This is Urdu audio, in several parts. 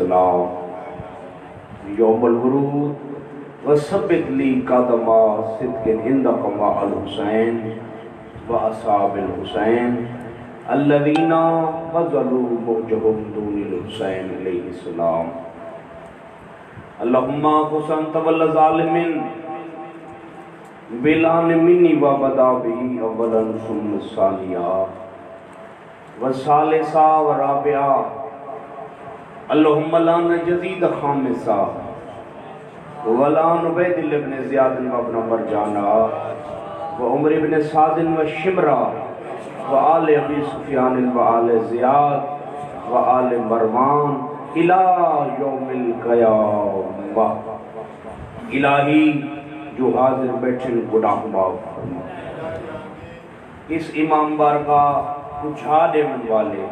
السلام یوم الورود وثبت لی قدما صدق عندک مع الحسین واصحاب الحسین الذین بذلوا موجهم دون الحسین علیہ السلام اللہم حسن طول ظالمین بلان منی وبدا بھی اولا ثم ثانیہ وثالثہ ورابعہ اللہم لان جدید خامسہ ولان عبید ابن زیاد وابن مرجانہ وعمر ابن سعد وشمرہ وآل ابی سفیان وآل زیاد وآل مروان الہ یوم القیامہ الہی جو حاضر بیٹھے گناہ معاف فرما اس امام بارگاہ کچھا دیون والے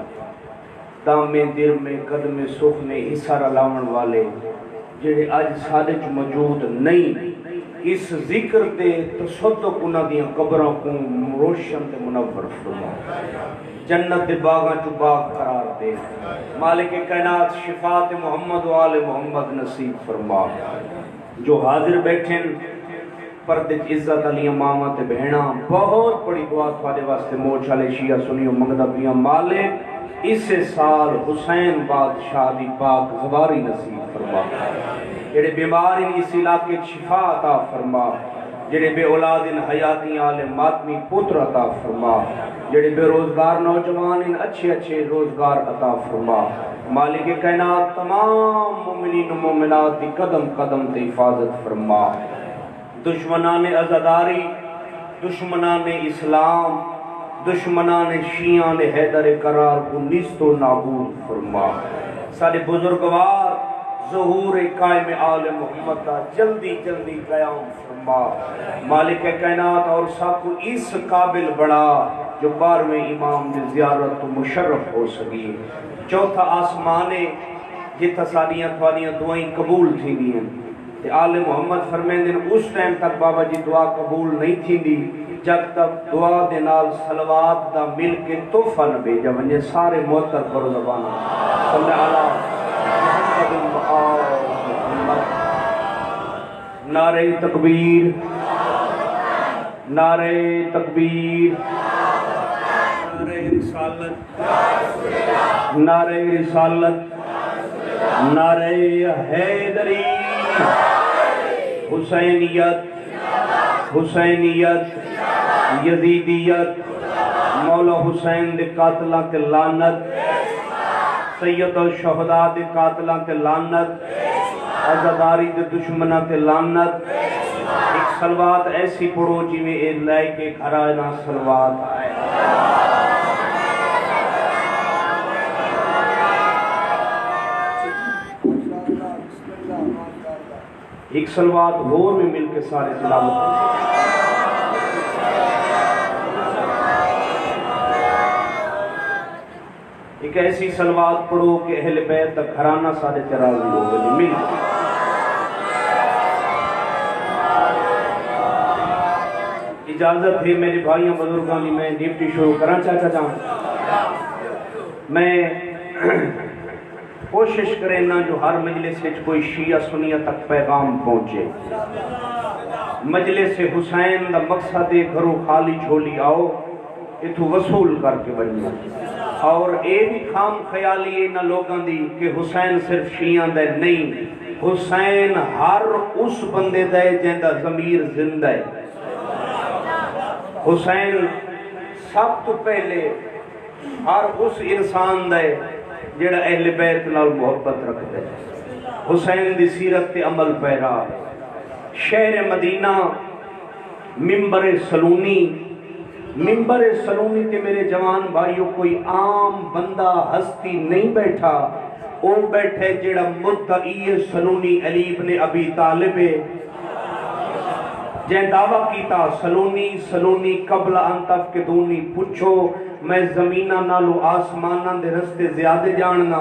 دام میں دیر میں قدم سخ میں حصہ رلاون والے جڑے آج سادچ موجود نہیں اس ذکر دے تصدق انہاں دیاں قبروں کو روشن تے منور فرما جنت دے باغاں چو باغ قرار دے مالک کائنات شفاعت محمد و آل محمد نصیب فرما جو حاضر بیٹھیں پردے عزت علی امامہ تے بہنا بہت بڑی دعا تھوڑے واسطے موچالے شیعہ سنیو منگدہ بیاں مالک اس سال حسین بادشاہ دی پاک زباری نصیب فرما جڑے بیمار ان اس علاقے شفا عطا فرما جڑے بے اولاد ان حیاتی عالم ماتمی پتر عطا فرما جڑے بے روزگار نوجوان ان اچھے اچھے روزگار عطا فرما مالک کائنات تمام مومنین و مومنات دی قدم قدم تے حفاظت فرما دشمنان عزاداری دشمنان اسلام دشمنان شیعان حیدر قرار کو نیست و نابود فرما سارے بزرگوار ظہور قائم آل محمد کا جلدی جلدی قیام فرما مالک کائنات اور ساکو اس قابل بڑا جو بارویں امام نے زیارت و مشرف ہو سکی چوتھا آسمانے جتھا ساریاں تھوانیاں دعائیں قبول تھی دیں تے آل محمد فرمین دن اس ٹائم تک بابا جی دعا قبول نہیں تھی دی جب تک دعا دے نال صلوات دا مل کے توفہ نہ بھیجا ونجے سارے معطر پر زبان صلی اللہ محمد نعرہ تکبیر نعرہ تکبیر نعرہ رسالت نعرہ رسالت نعرہ حیدری حسینیت حسینیت یزیدیت مولا حسین دے قاتلہ کے لعنت سید الشہداء دے قاتلہ کے لعنت عزاداری دے دشمنہ کے لعنت ایک صلوات ایسی پڑھو جی میں اے لائے کے گھرائنا صلوات آئے ایک صلوات ہور میں مل کے سارے تلاوت ایک ایسی صلوات پڑھو کہ اہل بیت تک گھرانہ سارے راضی ہو گئے مل اجازت ہے میرے بھائیوں بزرگانی میں ڈیوٹی شروع کرنا چاہتا جاؤں میں کوشش کریں نا جو ہر مجلس سے کوئی شیعہ سنیہ تک پیغام پہنچے مجلس حسین دا مقصد گھروں خالی جھولی آؤ اتھو وصول کر کے بنیا اور اے بھی خام خیالی نہ لوگاں دی کہ حسین صرف شیعہ دے نہیں حسین ہر اس بندے دے جہاں ضمیر زندہ ہے حسین سب تو پہلے ہر اس انسان دے جڑا اہل بیت نال محبت رکھتے ہیں حسین دی سیرت تے عمل پیرا شہر مدینہ منبر سلونی تے میرے جوان بھائیوں کوئی عام بندہ ہستی نہیں بیٹھا او بیٹھے جڑا مدعی سلونی علی ابن ابی طالب جہاں دعویٰ کیتا سلونی قبل انتف کے دونی پوچھو میں زمینہ نالو آسمانہ دے رستے زیادہ جاننا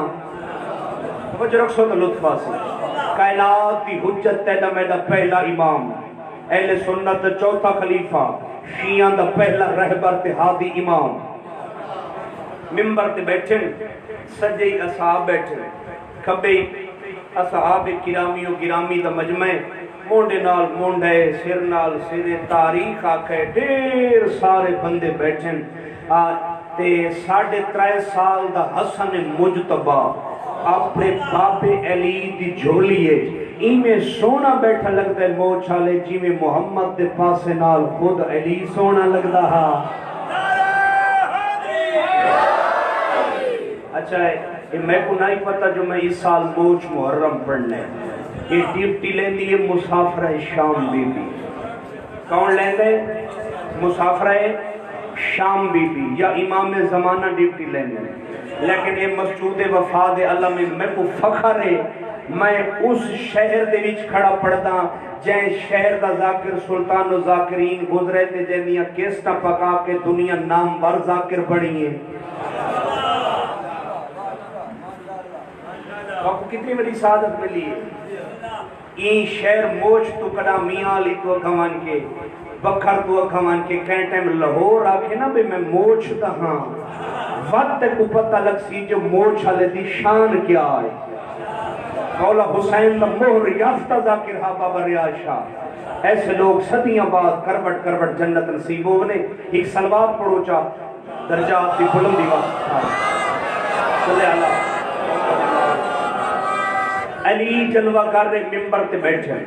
توجہ رکھو تو لطفہ سے کائنات کی حجت تیدہ میدہ پہلا امام اہل سنت چوتھا خلیفہ شیعہ دا پہلا رہبر تے ہادی امام منبر تے بیٹھے سجے اصحاب بیٹھے کھبے اصحاب کرامی و گرامی دا مجمع مونڈے نال مونڈے سر نال سر تاریخ آکھے ڈیر سارے بندے بیٹھن تے 3.5 سال دا حسن مجتبہ اپنے باپے علی دی جھولیے ایمیں سونا بیٹھا لگتا ہے موچ آلے جی میں محمد دے پاسے نال خود علی سونا لگتا ہا اچھا ہے میں کو نہیں پتا جو میں اس سال موچ محرم پڑھنے یہ ڈیوٹی لین دیئے مسافرہ شام بی بی کون لین دے مسافرہ شام بی بی یا امام زمانہ ڈیوٹی لین دے لیکن یہ مسجود وفاد اللہ میں کو فخر ہے میں اس شہر دے وچ کھڑا پڑھدا جائیں شہر دا ذاکر سلطان و ذاکرین گزرے تے جنیاں کیسٹا پکا کے دنیا نام ور ذاکر بڑھی ہے آپ کو کتنی بڑی سعادت ملی ہے این شہر موچ تو کڑا میاں لی تو اکھوان کے بکھر تو اکھوان کے کہیں ٹائم لاہور آکھے نا بے میں موچ دا ہاں وقت کو پتہ لگ سی جو موچ ہلے دی شان کیا ہے مولا حسین دا مہر یافتہ ذاکر ہا بابا ریاض شاہ ایسے لوگ صدیاں بعد کربٹ کربٹ جنت نصیب ہونے ایک سلوات پڑھو چا درجات کی بلندی وقت صلی اللہ علی جلوہ کر رہے ممبر تے بیٹھن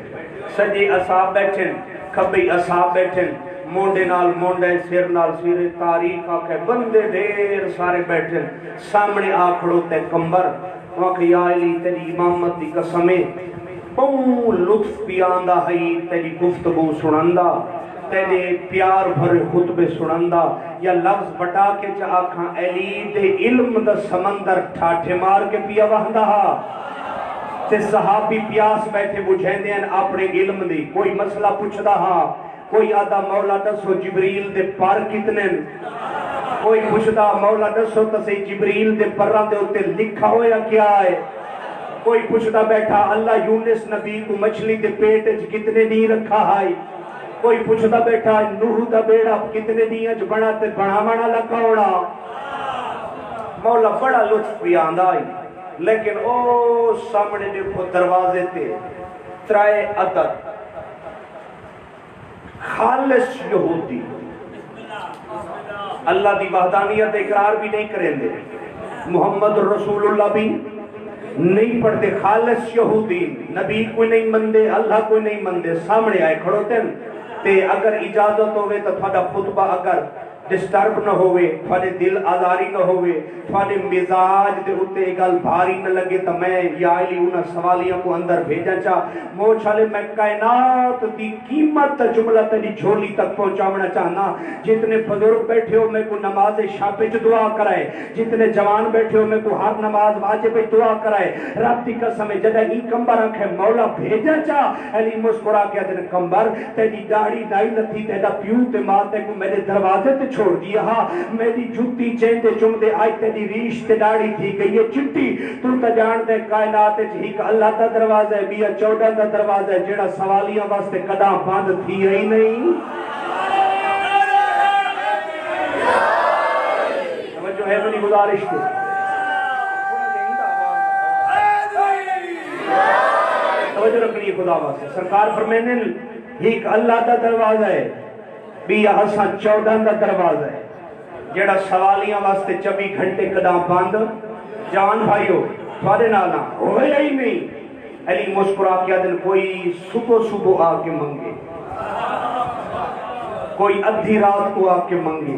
سجے اصحاب بیٹھن کھبی اصحاب بیٹھن مونڈے نال مونڈے سر نال سر تاریخ آکھے بندے دیر سارے بیٹھن سامنے آکھڑو تے کمبر وقت یا علی تیری امامت دی قسمیں بہو لطف پیاندہ ہے تیری گفتگو سنندہ تیرے پیار بھرے خطبے سنندہ یا لفظ بٹا کے چاکھاں علی دے علم دا سمندر ٹھاٹھے مار کے پیا وہندہ تے صحابی پیاس بیٹھے بجھیں دیں اپنے علم دی کوئی مسئلہ پوچھ رہا کوئی آدھا مولا دسو جبریل دے پار کتنے کوئی پوچھتا مولا دسو تسے جبریل دے پران دے ہوتے لکھا ہویا کیا ہے کوئی پوچھتا بیٹھا اللہ یونس نبی کو مچھلی دے پیٹ کتنے نہیں رکھا ہے کوئی پوچھتا بیٹھا نوح دا بیڑا کتنے نہیں اج بنا تے بنا مانا لکھا ہونا مولا بڑا لطف بھی آندہ ہے لیکن او سامنے دیکھو دروازے تے ترائے عدد خالص یہودی اللہ دی وحدانیت اقرار بھی نہیں کریں دے محمد رسول اللہ بھی نہیں پڑھتے خالص یہودی نبی کوئی نہیں مندے اللہ کوئی نہیں مندے سامنے آئے کھڑوتے تے اگر اجازت ہوئے تو تھوڑا خطبہ اگر ڈسٹرب نہ ہوئے تھوڑے دل آزاری نہ ہوئے تھوڑے مزاج دے ہوتے گل بھاری نہ لگے تو میں یا علی انہا سوالیاں کو اندر بھیجا چاہ موچھالے میں کائنات دی قیمت جملہ تیری جھولی تک پہنچاونا چاہنا جتنے بزرگ بیٹھے ہو میں کو نماز شاپچ دعا کرائے جتنے جوان بیٹھے ہو میں کو ہر نماز واجب دعا کرائے رب دی قسم جدہ ای کمبر آنکھے مولا بھیجا چاہ علی مسکرا کے دن کمبر تیری داڑی دائی نتھی تیدا پیو تے ماتے کو میرے دروازے تے چھوڑ دیا ہاں میری جھوٹی چیندے چمدے آئی تیری ریش تے داڑی تھی کہ یہ چٹی تو تا جان دے کائنات ہیک اللہ تا دروازہ ہے بیا 14 تا دروازہ ہے جڑا سوالیاں واسطے قدام باندھ تھی ہی نہیں توجہ ہے منی گزارش کے توجہ رکھنی خدا واسطے سرکار فرمینے ہیک اللہ تا دروازہ ہے بھی حسن 14 دا دروازہ ہے جیڑا سوالیاں واسطے 24 گھنٹے قدام باندھ جان بھائیو تھوڑے نانا ہوئے ہی نہیں علی مسکرا کیا دن کوئی صبح آ کے منگے کوئی ادھی رات کو آ کے منگے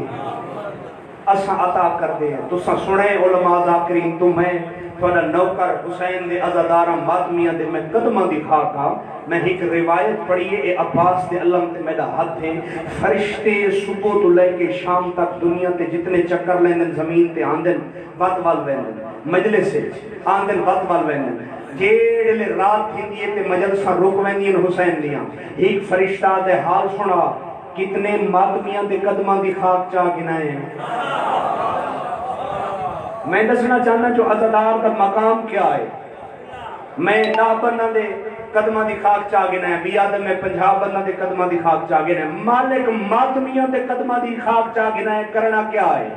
اساں عطا کر دے تو سا سنے علماء ذاکرین تمہیں تھوڑا نوکر حسین دے عزادارہ ماتمیاں دے میں قدمہ دکھا کا میں ایک روایت پڑھئے اے عباس دے اللہ تے میرا حد ہے فرشتے صبح تو لے کے شام تک دنیا تے جتنے چکر لیندن زمین تے آندن بات وال ویندن مجلس سے آندن بات وال ویندن جیڑے لے رات تھی دیئے تے مجلسہ روک ویندین حسین دیاں ایک فرشتہ دے حال سنا کتنے ماتمیاں دے قدمہ دی خاک چاہ گنائے ہیں میں دسنا چاہنا جو عزدار دا مقام کیا ہے میں نا بننا دے قدمہ دی خاک چاہ گنا ہے بیادم میں 50 بننا دے قدمہ دی خاک چاہ گنا ہے مالک ماتمیاں دے قدمہ دی خاک چاہ گنا ہے کرنا کیا ہے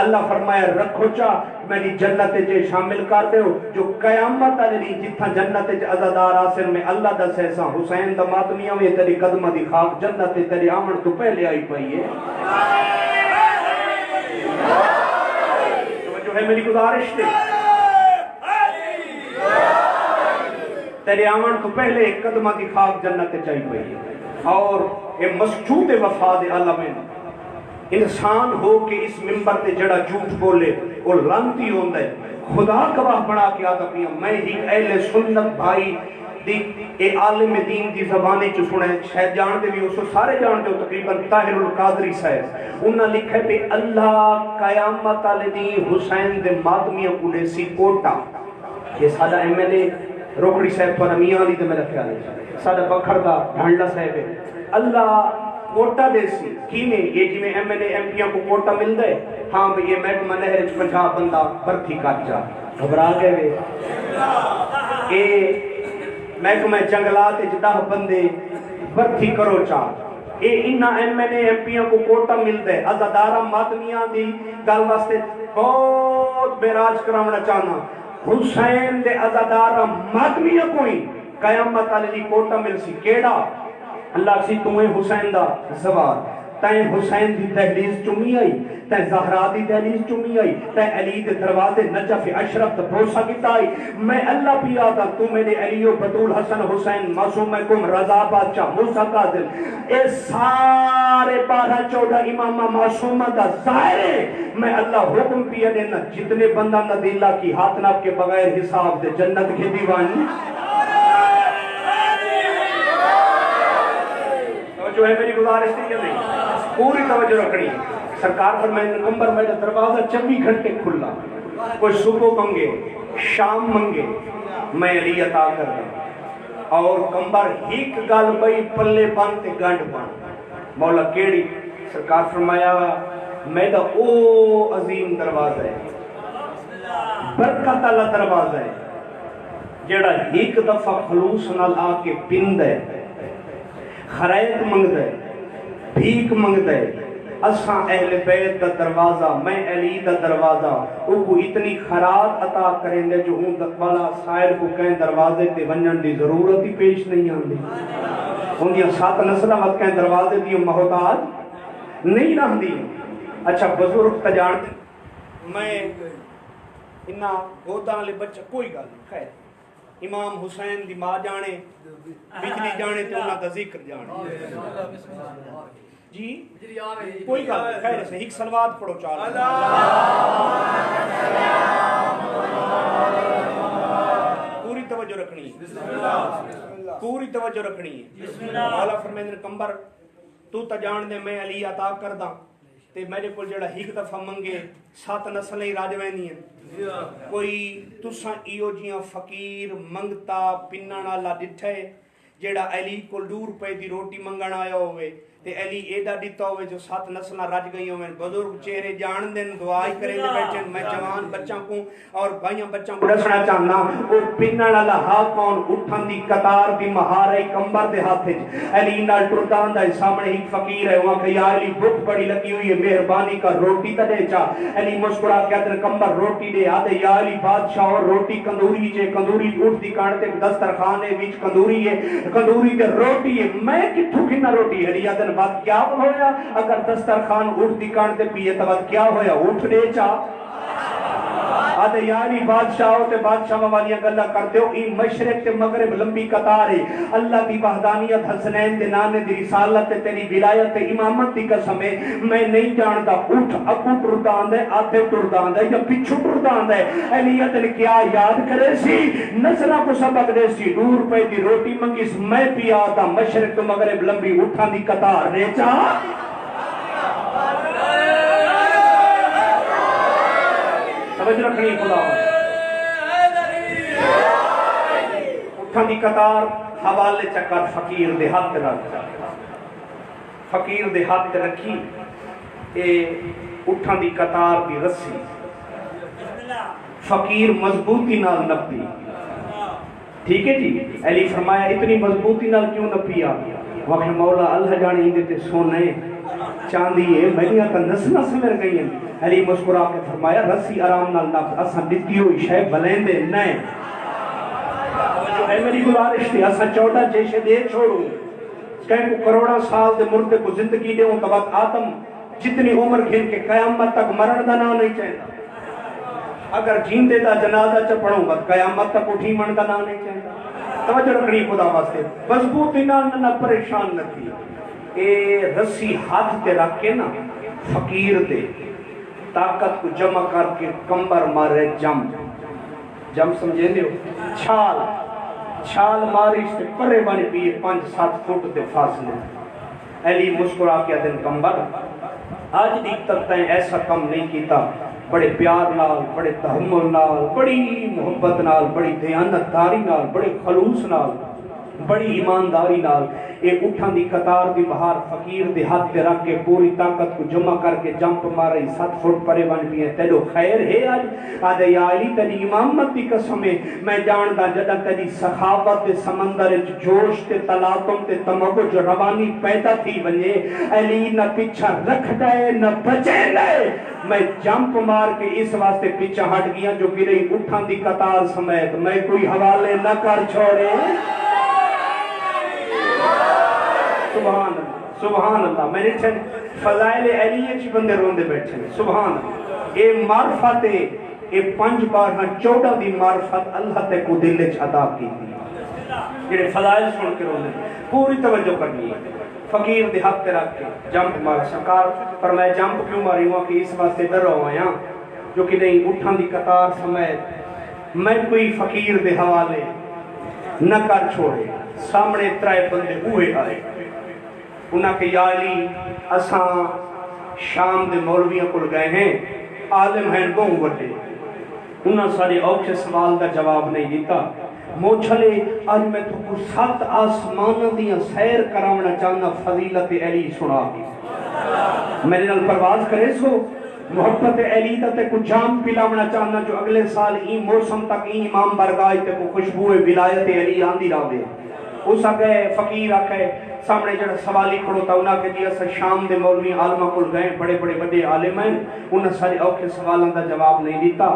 اللہ فرمایا رکھو چاہ میری جنت جے شامل کر دے جو قیامت علی جتھا جنت جے عزادار آسر میں اللہ دا سیسا حسین دا ماتمیاں میں تیری قدمہ دی خاک جنت تیری آمن تو پہلے آئی پئی ہے تو جو ہے میری گزارش تھی تیری آمن تو پہلے ایک قدمہ دی خاک جنت چاہی پئی ہے اور یہ مسجود وفاد عالم انسان ہو کہ اس ممبر تے جڑا جھوٹ بولے وہ لانتی ہوندہ ہے خدا گواہ بنا کے آتا پیا میں ہی اہل سنت بھائی دی اے عالم دین دی زبانے چو سنے شاید جانتے بھی اسو سارے جانتے ہو تقریباً طاہر القادری صاحب انہاں لکھے پہ اللہ قیامت علی دی حسین دے ماتمیاں کوڑے سی کوٹا یہ سادہ ایم ایل اے روکڑی صاحب پر امیاں لی دے میرا خیال ہے سادہ بکھر دا ڈھانڈا صاحب ہے اللہ کوٹا دے سی کی میں یہ جی میں ایم ایل اے ایم پیاں کو کوٹا مل دے ہاں بھی یہ محکمہ نہر 50 بندہ برتھی کٹ جا گھبرا گئے وے اے محکمہ جنگلات 10 بندے برتھی کرو چاہ اے انہا ایم ایل اے ایم پیاں کو کوٹا مل دے عزادارہ ماتمیاں دی گل واسطے بہت بیراج کراؤنا چاہنا حسین دے عزادارہ ماتمیاں کوئی قیامت علی کوٹا مل سی کیڑا اللہ سی تمہیں حسین دا زوار تائیں حسین دی دہلیز چمی آئی تائیں زہرا دی دہلیز چمی آئی تائیں علی دے دروازے نجف اشرف دا بھروسہ کیتا آئی میں اللہ بھی آتا تو میرے علی و بطول حسن حسین معصوم کم رضا بادشاہ موسیٰ قادل اے سارے 12-14 امامہ معصومہ دا ظاہرے میں اللہ حکم پیا دینا جتنے بندہ ندیلہ کی ہاتھ ناپ کے بغیر حساب دے جنت کے دیوانی جو ہے میری گزارش تھی کہ نہیں پوری توجہ رکھنی سرکار پر میں نمبر میرا دروازہ 24 گھنٹے کھلا کوئی صبح منگے شام منگے میں علی عطا کر دوں اور کمبر ہیک گال بئی پلے بانتے گانڈ بان مولا کیڑی سرکار فرمایا میرا او عظیم دروازہ ہے برکت اللہ دروازہ ہے جیڑا ہیک دفعہ خلوص نال آ کے پند ہے خرائط منگ دے بھیک منگ دے اساں اہل بیت دا دروازہ میں علی دا دروازہ او کو اتنی خیرات عطا کریں دے جو ہوں والا سائر کو کہیں دروازے تے ونجن دی ضرورت ہی پیش نہیں آن دی ہوں دیا 7 نسلہ وقت کہیں دروازے دی محتاج نہیں رہ دی اچھا بزرگ تجان میں انہا گوداں لے بچہ کوئی گل خیر امام حسین دی ماں جانے بجلی جانے تے انہاں دا ذکر جانے جی کوئی گل خیر سے ایک صلوات پڑھو چاہتا پوری توجہ رکھنی پوری توجہ رکھنی مولا فرمیندر کمبر تو تا جان دے میں علی عطا کرداں تے میرے کو جڑا ایک دفعہ منگے 7 نسلیں راجوینی ہیں کوئی تساں ایو جیاں فقیر منگتا پننا لا ڈٹھے جڑا علی کو 2 روپے دی روٹی منگن آیا ہوئے تے علی ایڈا دیتا ہوئے جو 7 نسلہ رج گئی ہوئے بزرگ چہرے جان دن دعائی کریں دے بیٹھیں میں جوان بچوں کو اور بھائیاں بچوں کو رسنا چاہنا وہ پنن والا ہاتھ کون اٹھن دی قطار دی مہارے کمبر دے ہاتھ علی نال ٹردان دا سامنے ایک فقیر ہے وہاں کہ یا علی بھوک بڑی لگی ہوئی ہے مہربانی کا روٹی تے دے چا علی مسکرا کے ادھر کمبر روٹی دے آدھے یا علی بادشاہ اور روٹی کندوری چے کندوری اٹھ دی کانٹے دسترخانے وچ کندوری ہے کندوری تے روٹی ہے میں کتھوں کنا روٹی ہے علی بات کیا ہویا اگر دسترخوان اٹھ دی کانٹے پیے تو بات کیا ہویا اٹھ دے چاہ آدھے یاری بادشاہ ہوتے بادشاہ والیاں گلہ کرتے ہو این مشرق تے مغرب لمبی قطار ہے اللہ دی وحدانیت حسنین دے نانے دی رسالت تے تیری ولایت تے امامت دی قسم ہے میں نہیں جانتا اٹھ اگو ٹردان دے آدھے ٹردان دے یا پچھو ٹردان دے علیت نے کیا یاد کرے سی نسلہ کو سبق دے سی 2 روپے دی روٹی منگیس میں پی آتا مشرق تے مغرب لمبی اٹھان دی قطار رے چاہ توجہ رکھنی خدا اٹھان دی قطار حوالے چکر فقیر دے ہاتھ رکھ فقیر دے ہاتھ رکھی اے اٹھان دی قطار دی رسی فقیر مضبوطی نال نپی ٹھیک ہے جی علی فرمایا اتنی مضبوطی نال کیوں نپی آگیا وقت مولا اللہ جانے ہی دیتے سونے چاندی ہے میلیاں تا نسلہ سمر گئی ہیں علی مسکرا کے فرمایا رسی آرام نال نفس اساں دتی ہوئی شے بلیندے نہیں جو ہے میری گزارش تھی اساں 14 جیشے دے چھوڑوں کہیں کو کروڑا سال دے مردے کو زندگی دے تو وقت آدم جتنی عمر گھن کے قیامت تک مرن دا نام نہیں چاہتا اگر جیندے دا جنازہ چ پڑھوں گا قیامت تک اٹھی من دا نام نہیں چاہتا توجہ رکھنی خدا واسطے مضبوط نہ پریشان نہ تھی اے رسی ہاتھ تے رکھ کے نا فقیر دے طاقت کو جمع کر کے کمبر مارے جم سمجھے دیو چھال ماری سے پرے بانی پیے 5-7 فٹ دے فاصلے علی مسکرا کے دن کمبر آج دیکھ تک تین ایسا کم نہیں کیتا بڑے پیار نال بڑے تحمل نال بڑی محبت نال بڑی دیانت داری نال بڑے خلوص نال بڑی ایمانداری نال ایک اٹھان دی قطار دی بہار فقیر دی ہاتھ دے رکھ کے پوری طاقت کو جمع کر کے جمپ مارے 7 فٹ پرے بن بھی ہے تیلو خیر ہے آج یا علی تیری امامت دی قسم ہے میں جاندا جدا تیری سخاوت دے سمندر جوش تے تلاطم تے تمغج روانی پیدا تھی ونجے علی نہ پیچھا رکھ دے نہ بچے لے میں جمپ مار کے اس واسطے پیچھا ہٹ گیا جو کہ رہی اٹھان دی قطار سمیت میں کوئی حوالے نہ کر چھوڑے سبحان اللہ میں نے چھن فضائل علیہ چی بندے روندے بیٹھے سبحان اللہ اے معرفت اے 5 بار 14 دی معرفت اللہ تے کو دل وچ عطا کی تھی جڑے فضائل سن کے روندے پوری توجہ کرنی ہے فقیر دے ہاتھ تے رکھ کے جمپ مار سرکار پر میں جمپ کیوں ماری ہوں کہ اس واسطے ڈر ہویا جو کہ نہیں اٹھان دی قطار سمیت میں کوئی فقیر دے حوالے نہ کر چھوڑے سامنے 3 بندے ہوئے آئے انہاں کے یا علی اساں شام دے مولویاں کل گئے ہیں عالم ہیں بہت وڈے انہاں سارے اوکھے سوال دا جواب نہیں دیتا موچھلے آج میں تو کو 7 آسمانوں دیاں سیر کراونا چاہنا فضیلت علی سنا دی میرے نال پرواز کرے سو محبت علی دا تے کو جام پلاونا چاہنا جو اگلے سال این موسم تک این امام برگاہ تے کو خوشبو ولایت علی آندی راوے اس آگے فقیر آکے سامنے جڑا سوالی کھڑو تا انہاں کے جی اسا شام دے مولوی عالمہ کل گئے بڑے بڑے بڑے عالم ہیں انہاں سارے اوکھے سوالوں دا جواب نہیں دیتا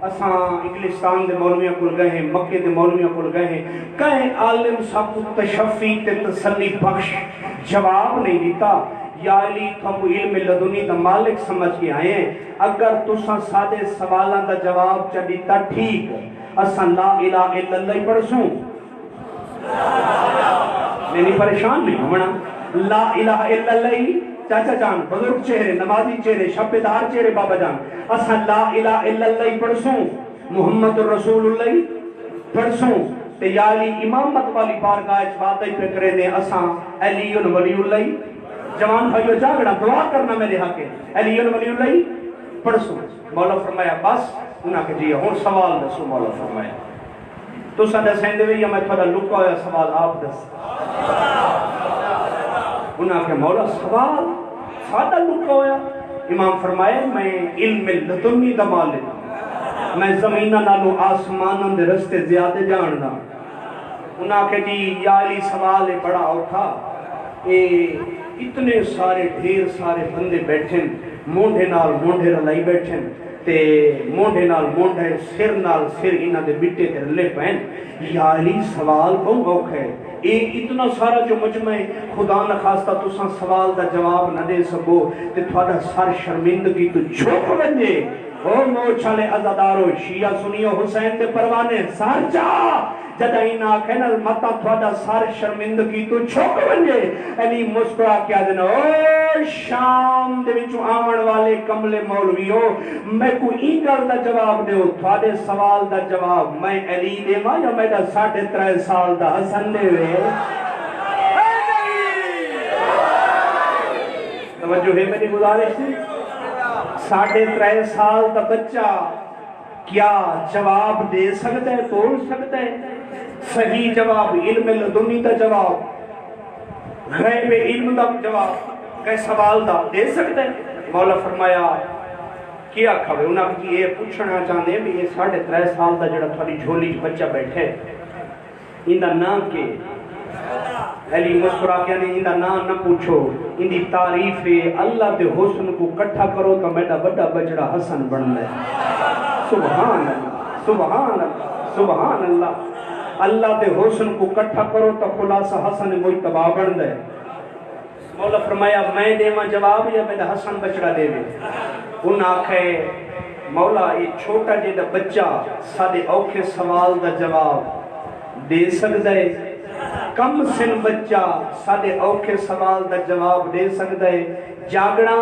اساں انگلستان دے مولویاں کل گئے ہیں مکے دے مولویاں کل گئے ہیں کہیں عالم سب تشفی تے تسلی بخش جواب نہیں دیتا یا علی تھو علم لدنی دا مالک سمجھ کے آئے ہیں اگر تساں سادے سوالاں دا جواب چا دیتا ٹھیک اساں لا الہ الا اللہ پڑھسوں میں پریشان نہیں ہونا لا الہ الا اللہ چاچا جان بزرگ چہرے نمازی چہرے شبدار چہرے بابا جان اسا لا الہ الا اللہ پڑھسوں محمد رسول اللہ پڑھسوں تے یا علی امامت والی بارگاہ وعدہ پہ کرے دیں اسا علی ولی اللہ جوان بھائیو جاگڑا دعا کرنا میرے حق ہے علی ولی اللہ پڑھسوں مولا فرمایا بس انہاں کے جی ہوں سوال دسو مولا فرمایا تو سادہ سیندے ہوئی یا میں تھوڑا لکا ہویا سوال آپ دس انہاں کے مولا سوال سادہ لکا ہویا امام فرمائے میں علم لدنی دا مالک میں زمینہ نالو آسمانوں دے رستے زیادہ جاننا انہاں کے جی یا علی سوال بڑا اوکھا اتنے سارے ڈھیر سارے بندے بیٹھیں مونڈے نال مونڈے رلائی بیٹھیں تے مونڈے نال مونڈے سر نال سر انہاں دے بٹے تے رلے پہن یا علی سوال بہت اوکھ ہے ایک اتنا سارا جو مجمع خدا نخواستہ تساں سوال دا جواب نہ دے سکو تے تھوڑا سر شرمندگی تو جھوک ونجے او موچھالے عزادارو شیعہ سنیو حسین تے پروانے سار جا جدہ اینا کہنا مطا تھوڑا سار شرمندگی تو جھوک ونجے علی مسکرا کیا دینا او شام دے وچوں آون والے کملے مولویو میں کو اینگل دا جواب دیو تھوڑے سوال دا جواب میں علی دے ماں یا میں دا 3.5 سال دا حسن دے وے توجہ ہے میری گزارش تھی 3.5 سال دا بچہ کیا جواب دے سکتا ہے بول سکتا ہے صحیح جواب علم لدنی دا جواب غیب علم دا جواب کہ سوال دا دے سکتا ہے مولا فرمایا کیا کھوے انہاں کی یہ پوچھنا چاہتے ہیں بھی یہ 3.5 سال دا جڑا تھوڑی جھولی بچہ بیٹھے ان دا نام کے علی مسکرا کے نہیں اندا نام نہ پوچھو، اندی تعریف ہے اللہ دے حسن کو کٹھا کرو تو میرا بڑا بچڑا حسن بن ہے۔ سبحان اللہ سبحان اللہ سبحان اللہ، اللہ دے حسن کو کٹھا کرو تو خلاصہ حسن مجتبی بن ہے۔ مولا فرمایا میں دیواں جواب یا میرا حسن بچڑا دے دے؟ انہاں آکھے مولا یہ چھوٹا جیڑا بچہ سارے اوکھے سوال دا جواب دے سکتا ہے، کم سن بچہ سارے اوکھے سوال دا جواب دے سکتا ہے، جاگنا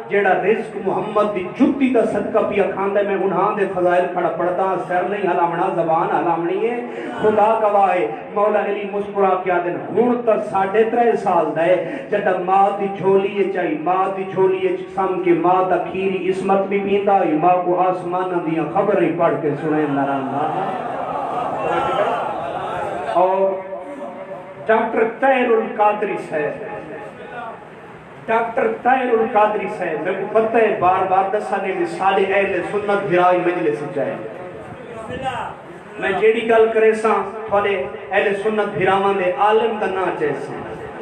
جیڑا رزق محمد دی جتی دا صدقہ پیا کھاندا ہے، میں انہاں دے فضائل کھڑا پڑھتا سر نہیں ہلامنا زبان ہلامنی ہے، خدا گواہ ہے۔ مولا علی مسکرا کیا دن ہن تا 3.5 سال دا ہے، جڑا ماں دی جھولی چاہی ماں دی جھولی سم کے ماں دا کھیری عصمت بھی پیندا ہے، ماں کو آسماناں دیاں خبریں پڑھ کے سنے نرانا۔ اور ڈاکٹر طاہر القادری صاحب، ڈاکٹر طاہر القادری صاحب، میں کو پتہ ہے بار بار دسانے مثال اہل سنت بھرائی مجلس جائے، میں جیڑی گل کرے ساں تھوڑے اہل سنت بھراواں دے عالم دا نام چاہے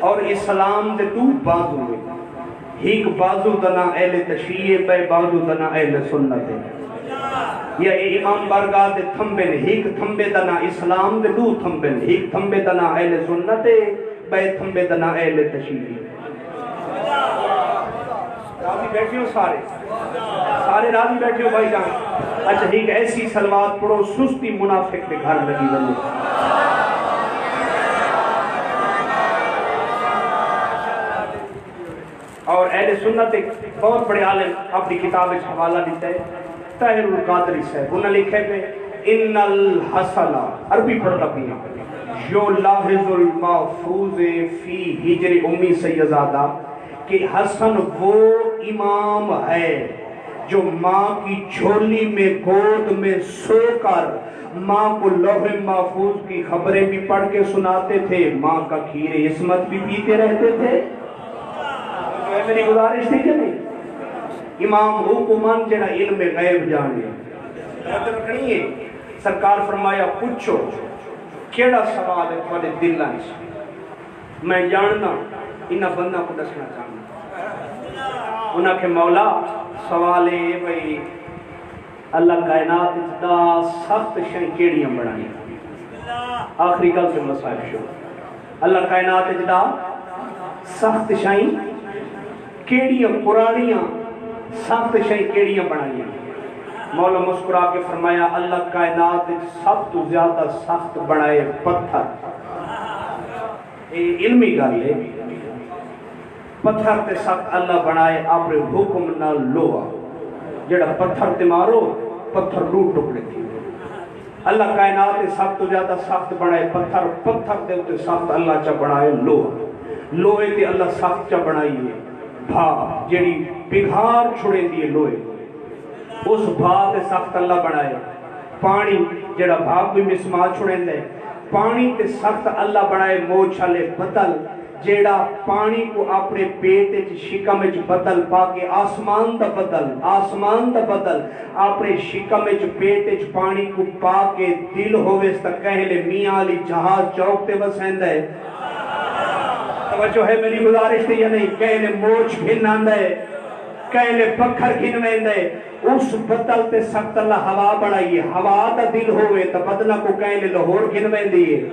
اور اسلام دے 2 بازو ہیں، ایک بازو دا نام اہل تشیع پہ بازو دا نام اہل سنت ہے، یا امام بارگاہ دے تھمبے نے، ایک تھمبے دا نام اسلام دے 2 تھمبے نے، ایک تھمبے دا نام اہل سنت ہے، بے تھمبے دا نام اہل تشیع ہے۔ راضی بیٹھے ہو سارے راضی بیٹھے ہو بھائی جان؟ اچھا ٹھیک، ایسی سلوات پڑھو سستی منافق کے گھر لگی بنے۔ اور اہل سنت ایک بہت بڑے عالم اپنی کتاب اس حوالہ دیتا ہے، طاہر القادری صاحب، انہوں نے لکھے پہ ان الحسن، عربی پڑھتا پینا، یو لاحظ المحفوظ فی ہجر امی سیدزادہ، کہ حسن وہ امام ہے جو ماں کی جھولی میں گود میں سو کر ماں کو لوح محفوظ کی خبریں بھی پڑھ کے سناتے تھے، ماں کا کھیر عصمت بھی پیتے رہتے تھے۔ میری گزارش تھی کہ نہیں؟ امام حکمان جڑا علم غیب جانے، سرکار فرمایا پوچھو کیڑا سوال ہے تھوڑے دلاں وچ، میں جاننا انہاں بندہ کو دسنا چاہنا۔ انہاں کے مولا سوال ہے بھئی اللہ کائنات دا سخت شے کیڑیاں بنائی، آخری گل سے مسائل شروع، اللہ کائنات دا سخت شے کیڑیاں پرانیاں سخت شے کیڑیاں بنائی، مولا مسکرا کے فرمایا اللہ کائنات سب تو زیادہ سخت بنائے پتھر۔ یہ علمی گل ہے، پتھر تے سخت اللہ بنائے اپنے حکم نہ لوہا، جڑا پتھر تے مارو پتھر لوٹ ٹکڑے تھی۔ اللہ کائنات سب تو زیادہ سخت بنائے پتھر، پتھر دے تے سخت اللہ چا بنائے لوہا، لوہے تے اللہ سخت چا بنائی ہے بھا جڑی پگھار چھڑے دیے لوہے، اس بھا تے سخت اللہ بنائے، پانی جڑا بھاگ بھی مسمار چھڑے دے، پانی تے سخت اللہ بنائے موچھالے بدل، جیڑا پانی کو اپنے پیٹ شکم بدل پا کے آسمان دا بدل اپنے شکم پیٹ پانی کو پا کے دل ہوئے ستا کہلے میاں علی جہاز چوک تے وسیند ہے۔ توجہ ہے میری گزارش تھی یا نہیں؟ کہلے موچ گھن آندہ ہے، کہلے پکھر گھن ویند ہے، اس بدل تے سخت اللہ ہوا بڑھائیے، ہوا دا دل ہوئے تا بدلہ کو کہلے لاہور گھن ویندیے،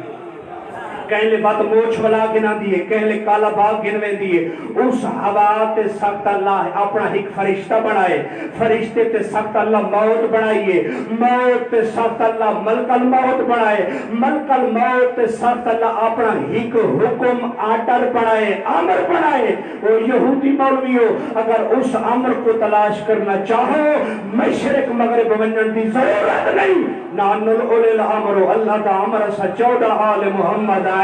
کہلے بات موچ والا گنا دیئے، کہلے کالا باغ گنوے دیئے، اس ہوا تے سخت اللہ اپنا ایک فرشتہ بنائے، فرشتے تے سخت اللہ موت بنائیے، موت تے سخت اللہ ملک الموت بنائے، ملک الموت تے سخت اللہ اپنا ایک حکم آرڈر بنائے، امر بنائے۔ وہ یہودی مولویوں اگر اس امر کو تلاش کرنا چاہو مشرق مغرب ونجن دی ضرورت نہیں، نان الاولی الامر اللہ دا امر سا 14 آل محمد آئے۔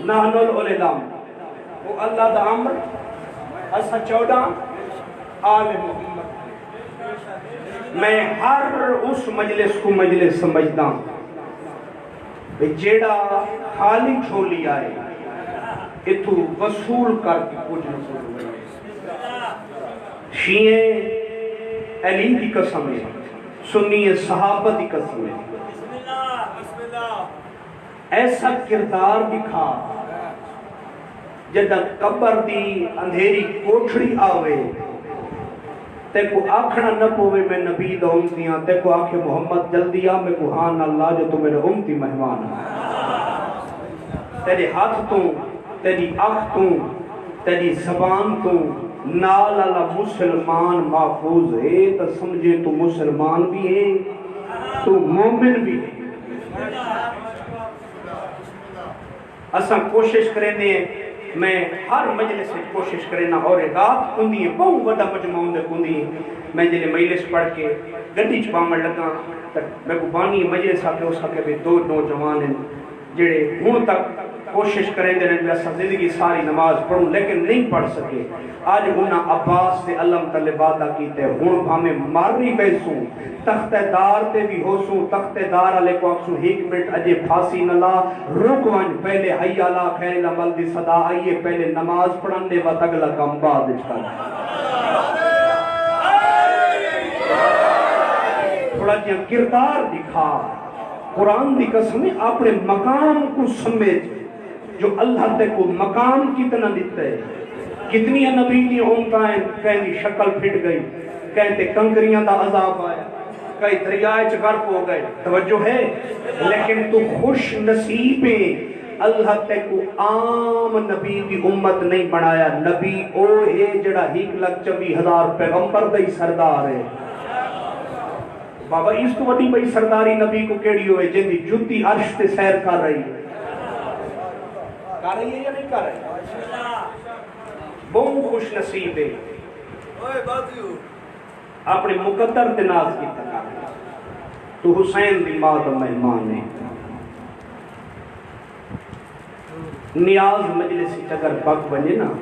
نحن العلم وہ اللہ دا امر اسا 14 آل محمد۔ میں ہر اس مجلس کو مجلس سمجھتا ہوں جیڑا خالی جھولی آئے اتو وصول کر کے کچھ نصول ہوئے، شیعے علی کی قسم ہے، سنی صحابہ کی قسم ہے، ایسا کردار دکھا جدہ قبر دی اندھیری کوٹھڑی آوے تے کو آکھنا نہ پوے میں نبی دا امتیاں، تے کو آکھے محمد جلدی آ میں کو ہاں اللہ جو تو میرے امتی مہمان تیرے ہاتھ تو تیری آنکھ تو تیری زبان تو نال اللہ مسلمان محفوظ ہے، تو سمجھے تو مسلمان بھی ہے تو مومن بھی ہے۔ اساں کوشش کریں دے، میں ہر مجلس سے کوشش کرنا اور رات کندی ہے بہت بڑا مجموعہ دے کندی ہے، میں جلے مجلس پڑھ کے گڈی چ پاون لگا میں کو بانی مجلس آ کے اس کے بھی دو نوجوان ہیں جڑے ہن تک کوشش کریں دے رہے ہیں زندگی ساری نماز پڑھوں لیکن نہیں پڑھ سکے، آج انہاں عباس سے علم تلے وعدہ کیتے ہن بھامے ماری بیسوں تخت دار تے بھی ہوسوں، تخت دار علیہ کو اکسوں ایک منٹ اجے پھانسی نہ لا، رک ون پہلے حی علی خیر العمل دی صدا آئیے، پہلے نماز پڑھن دے وقت اگلا کام بعد وچ کر۔ تھوڑا جہا کردار دکھا، قرآن دی قسم ہے اپنے مقام کو سمجھ، جو اللہ تے کو مقام کتنا دیتا ہے، کتنی نبی کی امتائیں کہیں شکل پھٹ گئی، کہتے کنکریاں دا عذاب آیا، کئی دریائے غرق ہو گئے، توجہ ہے، لیکن تو خوش نصیبیں اللہ تے کو عام نبی کی امت نہیں بنایا، نبی او ہے جڑا 1,24,000 پیغمبر دئی سردار ہے۔ بابا اس تو وڈی بئی سرداری نبی کو کیڑی ہوئے جن دی جتی عرش تے سیر کر رہی ہے یا نہیں کر رہی؟ بہت خوش نصیب ہے اپنے مقدر تے ناز کی تکا تو حسین دی ماں دا مہمان ہے، نیاز مجلس اگر پاک بنے نا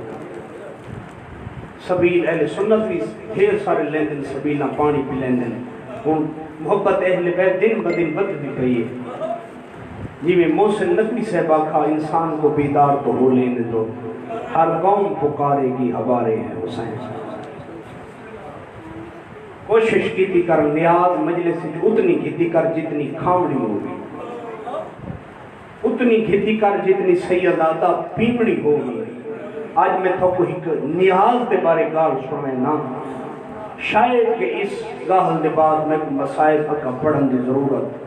سبیل اہل سنت بھی ڈھیر سارے لیندن سبیلہ پانی پی لیندن، محبت اہل بیت دن بدن بد بھی گئی ہے، جی میں محسن نقوی صاحبہ کھا انسان کو بیدار تو ہو لینے دو، ہر قوم پکارے گی ہمارے ہیں حسین۔ کوشش کی تھی کر نیاز مجلس اتنی کھتی کر جتنی کھامڑی ہوگی، اتنی کھتی کر جتنی سیدادہ پیمڑی ہوگی۔ آج میں تو کوئی نیاز دے بارے گال سنے نا، شاید کہ اس گاہل دے بعد میں مسائل کا پڑھن دی ضرورت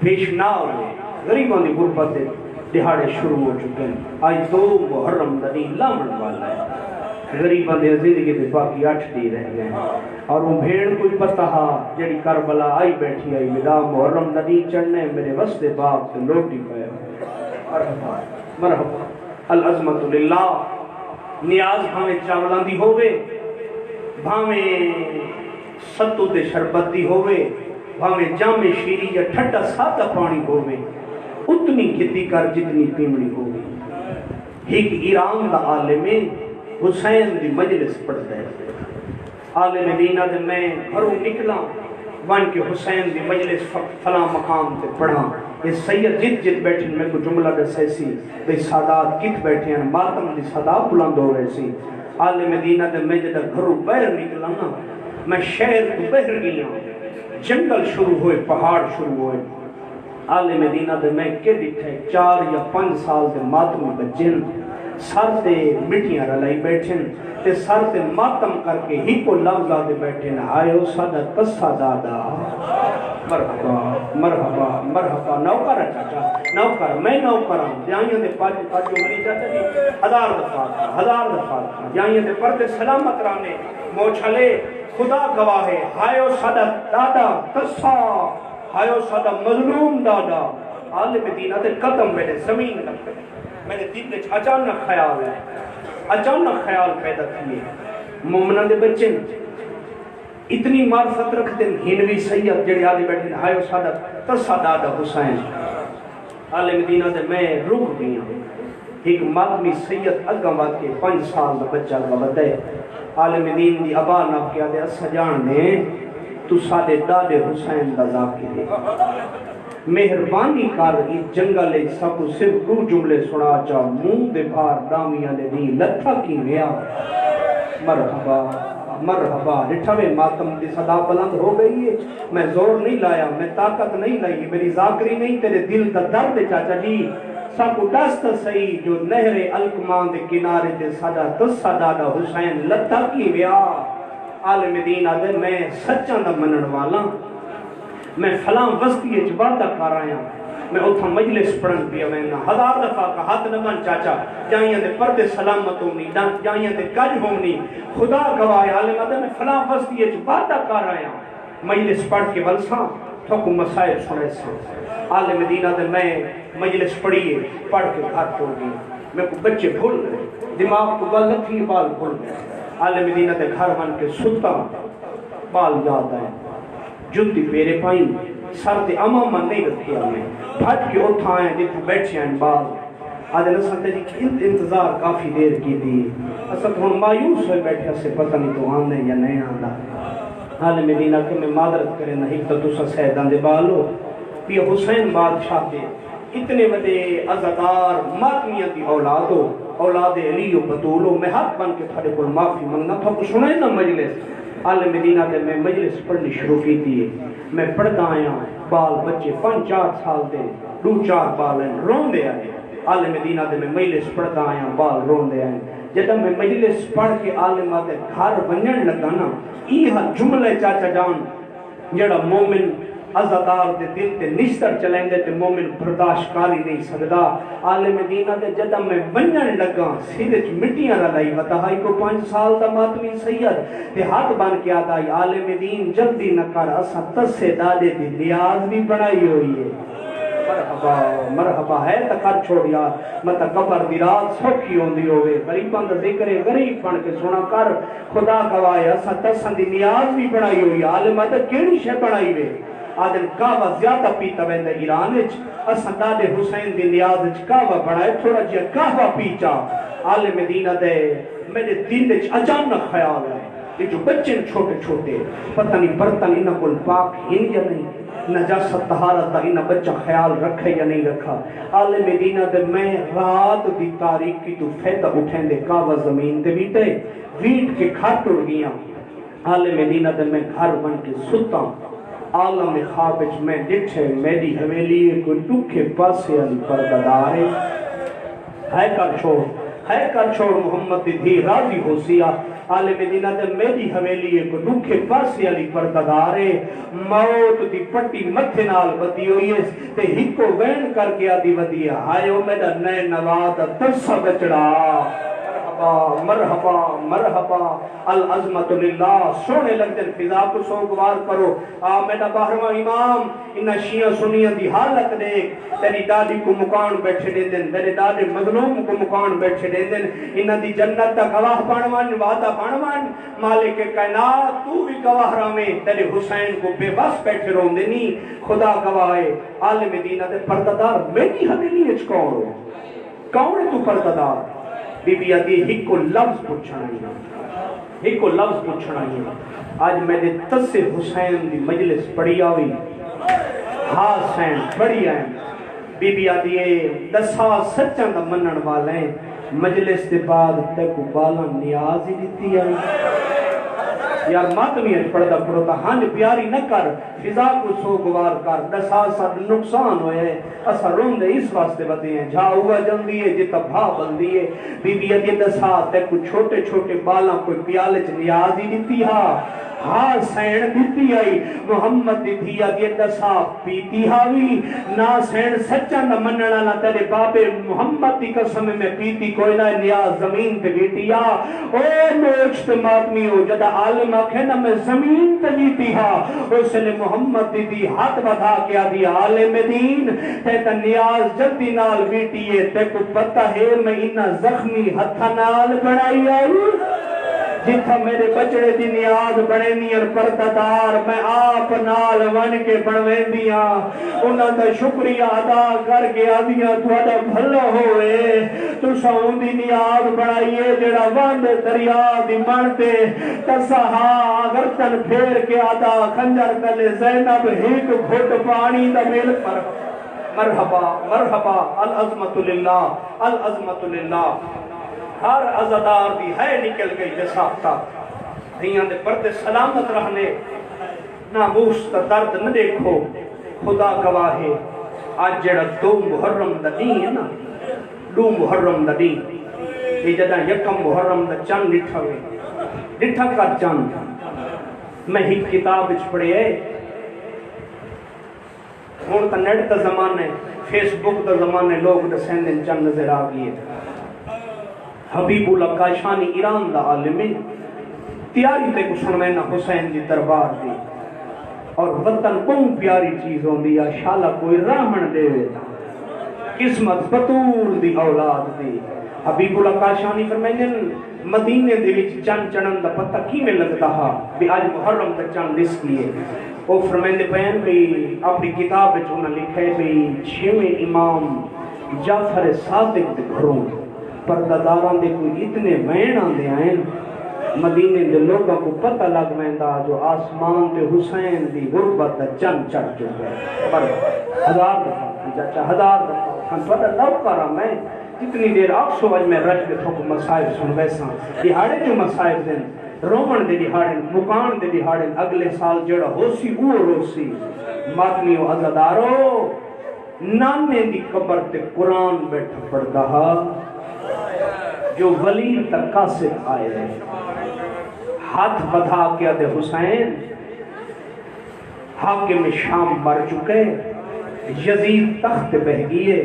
پیش نہ ہوئے، غریبوں دی غربت دہاڑے شروع ہو چکے ہیں، آج 2 محرم دنی لامن والا ہے، غریبوں دے زندگی دے باقی 8 دی رہ گئے ہیں، اور وہ بھیڑ کوئی پتہ جڑی کربلا آئی بیٹھی آئی ملا محرم دنی چڑھنے میرے وسط باپ سے لوٹی پائے، مرحبا مرحبا العظمت للہ۔ نیاز بھاویں چاولان دی ہوئے، بھاویں ستو دے شربت دی ہوئے، بھاویں جامع شیری یا ٹھٹا سادہ پانی ہوئے، اتنی کھتی کر جتنی پیمڑی ہوگی۔ ایک ایران دا عالم حسین دی مجلس پڑھتا ہے، عالم دینہ دے میں گھروں نکلا وان کے حسین دی مجلس فلاں مقام تے پڑھا، یہ سید جت بیٹھے میں کو جملہ دسے سی دے سادات کت بیٹھے ہیں، ماتم دی صدا بلند ہو رہے سی، عالم دینہ دے میں جدہ گھروں بہر نکلا نا، میں شہر کو بہر گیا، جنگل شروع ہوئے، پہاڑ شروع ہوئے، عالم دینہ دے میں کے دیٹھے 4 یا 5 سال دے ماتمی بچن، سر تے مٹیاں رلائی بیٹھن، تے سر تے ماتم کر کے ہی کو لفظہ دے بیٹھن، آئیو سادہ قصہ دادا، مرحبا مرحبا مرحبا، نوکر ہے چاچا، نوکر میں نوکران، جائیں دے پاجو منی جاتے ہیں، 1000 دفعہ، جائیں دے پردے سلامت رانے، موچھلے خدا گواہ ہے، ہائیو سادہ دادا قصہ، ہائیو سادہ مظلوم دادا، عالم دینہ تے قدم میرے زمین لگتے ہیں، میرے دل میں اچانک خیال ہے، اچانک خیال پیدا کیے، مومنہ دے بچے اتنی معرفت رکھتے ہیں، ہنوی سید جڑے آدھے بیٹھے ہیں، ہائیو سادہ قصہ دادا حسین، عالم دینہ دے میں رک گیا، ایک مادمی سید اگم واقع 5 سال دا بچہ کا بدے، عالم دین دی ابا ناب کیا دے اسا جان دے تو سادے دادے حسین دا ذاکر ہے، مہربانی کر اس جنگل ایک سب کو صرف 2 جملے سنا چاہ، منہ دے بھار دامیاں دے نہیں لتھا کی ویا، مرحبا مرحبا رٹھوے ماتم دی صدا بلند ہو گئی ہے. میں زور نہیں لایا، میں طاقت نہیں لائی، میری ذاکری نہیں، تیرے دل دا درد چاچا جی. سب دست سہی جو نہر الکمان دے کنارے دے ساڈا تسا دادا حسین لتا کی ویا. عالم دین آدھے میں سچاں دا منن والا، میں فلاں وسطی اچ وعدہ کر آیا، میں اتھا مجلس پڑھن پیا وینا. ہزار دفعہ کا ہاتھ نہ بن چاچا، جائیاں دے پردے سلامت ہونی، جائیاں دے کج ہونی. خدا گواہ عالم آدھے میں فلاں وسطی اچ وعدہ کر آیا، مجلس پڑھ کے ولساں تھوکو مسائل سنے ساں. عالم دین آدھے میں مجلس پڑھیے پڑھ کے گھر ٹوڑ گئی. میں کو بچے بھول گئے، دماغ کو گل تھی بال بھول گئے. عالم دین آدھے گھر بن کے ستا بال یاد آئے، جتی پیرے پائیں سر تے امامہ نہیں رکھے ہمیں. بھٹ کے اتھا آئے جتھا بیٹھے ہیں بال. آدھے نسل جی انتظار کافی دیر کی دی، اصل ہن مایوس ہوئے بیٹھے سے پتہ نہیں تو آنے یا نہیں آنا. عالم دین آدھے میں معذرت کرے نہیں تو تسا سیدان دے بالو پی حسین بادشاہ کے اتنے بڑے عزادار ماتمیاں کی اولادو، اولاد علی و بطولو. میں ہاتھ بن کے تھوڑے کو معافی منگنا تھا کو سنائے نا مجلس. عالم دینہ دے میں مجلس پڑھنی شروع کی تھی. میں پڑھتا آیا، بال بچے 5-4 سال دے 2-4 بال ہیں رون دے آئے. عالم دینہ دے میں مجلس پڑھتا آیا، بال رون دے آئے. جب میں مجلس پڑھ کے عالم دے گھر بنن لگا نا، یہ جملے چاچا جان جڑا مومن عزادار دے دل تے نشتر چلیں دے تے مومن برداشت کاری نہیں سکدا. عالم دینہ دے جدہ میں بنجن لگا سیدھچ مٹیاں رلائی وطاہائی کو 5 سال دا ماتمی سید تے ہاتھ بان کے آدھائی عالم دین جلدی نہ کر اسا تسے دادے دی نیاز بھی بنائی ہوئی ہے. مرحبا مرحبا ہے تا کر چھوڑیا مطا قبر دی رات سوکھی ہوندی ہوئے. غریبان دا ذکر غریب پڑھ کے سونا کر خدا گواہ اسا تسن دی نیاز بھی بنائی ہوئی. عالم آدھا کیڑی شے بنائی ہوئے؟ آدھن کعوہ زیادہ پیتا ویندہ ایران اچ اساں دادے حسین دی نیاز اچ کعوہ بڑھائے تھوڑا جیا کعوہ پیچا. عالم دینہ دے میرے دل اچ اچانک خیال ہے کہ جو بچے چھوٹے چھوٹے پتہ نہیں برتن انہاں کل پاک ہن یا نہیں، نجاست طہارت انہا بچہ خیال رکھے یا نہیں رکھا. عالم دینہ دے میں رات دی تاریخ کی تو فیدہ اٹھیں دے کعوہ زمین دے بیٹے ویٹ کے گھر ٹوڑ گیا. عالم دینہ دے میں گھر بن کے ستا عالم خوابج میں ڈٹھے میری حویلی کو ٹکے پاسے علی پرددارے. ہے کر چھوڑ محمد دی راضی ہو سیا. عالم دینہ دے میری حویلی کو ٹکے پاسے علی پرددارے. موت دی پٹی متھے نال بدی ہوئی ہے تے ہکو وین کر کے آدھی بدی ہے. آئیو میرا نئے نواد ترسا بچڑا. مرحبا مرحبا العظمت للہ. سونے لگ دن فضا کو سوگوار کرو. میرا باہرواں امام انہا شیعہ سنیہ دی حالت دیکھ. تیری دادی کو مکان بیٹھے دے دن، میرے دادے مظلوم کو مکان بیٹھے دے دن. انہا دی جنت تا گواہ پانوان وعدہ پانوان مالک کائنات تو بھی گواہ رامے. تیرے حسین کو بے بس بیٹھے رون دینی. خدا گواہ ہے عالم دینہ دے پرددار میری حویلی اچ کون ہو؟ کون ہے تو پرددار؟ بی بی آدھی ہکو لفظ پوچھنا ہی. آج میں نے تس حسین دی مجلس پڑھی آوی ہاں سین پڑھی آئیں. بی بی آدھی دسا سچان دا منن والے مجلس دے بعد تے کو بالا نیاز ہی دیتی آئی. یار ماتمی ہے پڑھتا پڑھتا ہنج پیاری نہ کر فضا کو سوگوار کر. دسا ساتھ نقصان ہوئے اسا روندے اس واسطے بدے ہیں جھا ہوا جلدی ہے جتا بھا بلدی ہے. بی بی ادھی دسا تے کو چھوٹے چھوٹے بالاں کوئی پیالے چ نیاز ہی دیتی ہاں سین دیتی آئی. محمد دی دھیا دی دسا پیتی ہاوی نا سین سچا نہ مننا نہ تیرے بابے محمد دی قسم میں پیتی کوئی نہ نیاز زمین تے بیٹی او موچ تے ماتمی ہو جدا عالم آکھے نا میں زمین تے بیٹی اس نے محمد دی ہاتھ بدھا کے آدھی عالم دین تے تا نیاز جلدی نال بیٹی ہے تے کو پتہ ہے میں انہا زخمی ہتھا نال بڑھائی آئی. جتھا میرے بچڑے دی نیاز بڑے نیر پرددار میں آپ نال ون کے بڑھویں دیاں انہاں دا شکریہ ادا کر کے آدیاں تھوڑا بھلا ہوئے. تو ساؤں دی نیاز بڑھائیے جڑا وند دریا دی منتے تسہا اگر تن پھیر کے آدھا خنجر کلے زینب ہیک گھٹ پانی دا مل پر. مرحبا مرحبا العظمت للہ العظمت للہ. ہر عزادار دی ہے نکل گئی جساقتا دھیاں دے پردے سلامت رہنے، ناموس تا درد نہ دیکھو، خدا گواہ ہے آج جڑا 2 محرم دا دین ہے نا، 2 محرم دا دین یہ جدہ 1 محرم دا چند لٹھا ہوئے، لٹھا کر چند میں ہی کتاب اچ پڑھے ہے، ہون تا نیٹ دا زمانے، فیس بک دا زمانے، لوگ دا سیندن چند نظر آگئے حبیب اللہ کاشانی ایران دا عالمی تیاری تے کو سنوینا حسین دی دربار دی اور وطن کون پیاری چیز ہوں دیا شالا کوئی راہن دے قسمت بطول دی اولاد دی حبیب اللہ کاشانی فرمائیں مدینے دے وچ چند چڑھن دا پتہ کی میں لگتا ہا بھی آج محرم دا چند اس لیے وہ فرمائیں پہن بھی اپنی کتاب وچ انہاں لکھے بھی 6ویں امام جعفر صادق دے گھروں پرداداراں دے کوئی اتنے وین آندے آئیں مدینے دے لوگوں کو پتہ لگ ویندا جو آسمان تے حسین دی غربت دا چند چڑھ چکے پر 1000 دفعہ چاچا 1000 دفعہ ہم پتہ لو کرا میں کتنی دیر آکسو وج میں رش کے تھوک مسائب سن ویسا دہاڑے جو مسائب دیں رومن دے دہاڑے مکان دے دہاڑے اگلے سال جڑا ہو سی او روسی ماتمی و عزدارو نانے دی قبر تے قرآن بیٹھا پڑھتا جو ولی تکا سے آئے ہیں ہاتھ بدھا کیا دے حسین حاکم شام مر چکے یزید تخت بہ گئے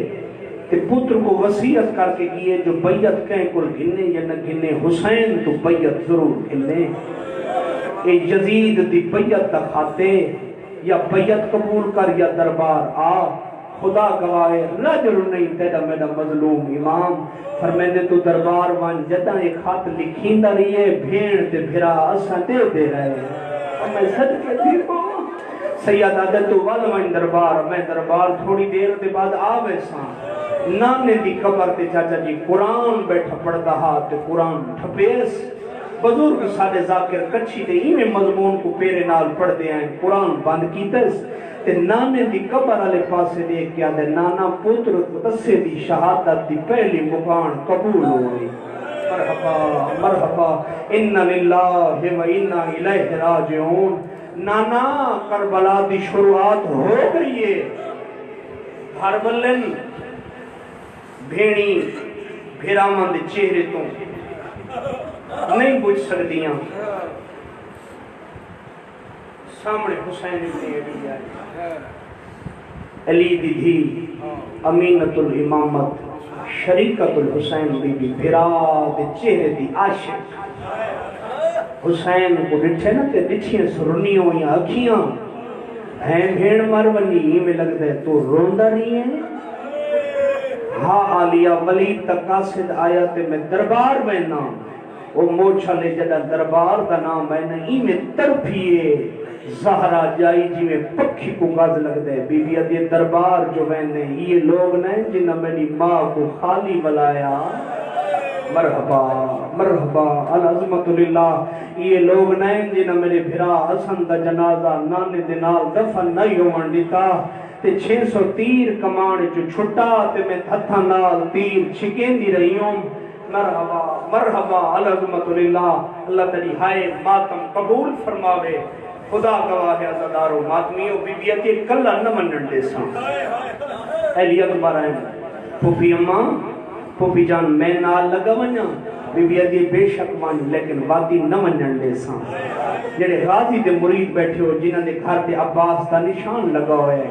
تے پتر کو وصیت کر کے گئے جو بیعت کہیں کل گھنے یا نہ گھنے حسین تو بیعت ضرور گھنے اے یزید دی بیعت دکھاتے یا بیعت قبول کر یا دربار آ خدا گواہے رجل نہیں تیرا میرا مظلوم امام فرمیندے تو دربار وان جدہ ایک خط لکھیندہ رہی ہے بھیڑ تے بھرا اساں دے رہے ہیں اور میں صدقے تھی کو سید عدد تو والوان دربار میں دربار تھوڑی دیر دے بعد آوے ساں نانے دی قبر تے چاچا جی قرآن بیٹھا پڑھتا ہا تے قرآن ٹھپیس بزرگ سادے ذاکر کچھی تے ہی میں مضمون کو پیرے نال پڑھ دے ہیں قرآن بند کیتس تے نانے دی قبر علی پاسے دیکھ کیا دے نانا پتر تسے دی شہادت دی پہلی مکان قبول ہوئی مرحبا مرحبا ان للہ و انا الیہ راجعون نانا کربلا دی شروعات ہو گئی ہے ہر بلن بھیڑی بھیرامند چہرے تو نہیں بجھ سکتیاں سامنے حسین ابن علی آئے علی دی دھی امینت الامامت شریکت الحسین بی بی بھراد چہرے دی عاشق حسین کو ڈٹھے نا تے ڈٹھیاں سرنیوں یا اکھیاں ہیں بھیڑ مرونی میں لگ دے تو روندہ نہیں ہے ہاں آلیا ولید تک قاصد آیا تے میں دربار میں نام وہ موچھا لے جدا دربار دا نام میں نہیں میں ترپیے زہرہ جائی جی میں پکھی کو گاز لگ دے بی بی ادھے دربار جو میں نے یہ لوگ نہیں جنہ میری ماں کو خالی بلایا مرحبا مرحبا العظمت للہ یہ لوگ نہیں جنہ میرے بھرا حسن دا جنازہ نانے دنال دفن نہیں ہومن دیتا تے 600 تیر کمان جو چھٹا تے میں تھتھا نال تیر چھکین دی رہی ہوں مرحبا مرحبا العظمت للہ اللہ تری ہائے ماتم قبول فرماوے خدا گواہ عزدارو ماتمیو بی بی اتی کلہ نہ منن دے ساں اہلیت بارائیں پھوپی اماں پھوپی جان میں نال لگا ونیا بی بی اتی بے شک ون لیکن وادی نہ منن دے ساں جڑے غازی دے مرید بیٹھے ہو جنہاں دے گھر دے عباس دا نشان لگا ہوئے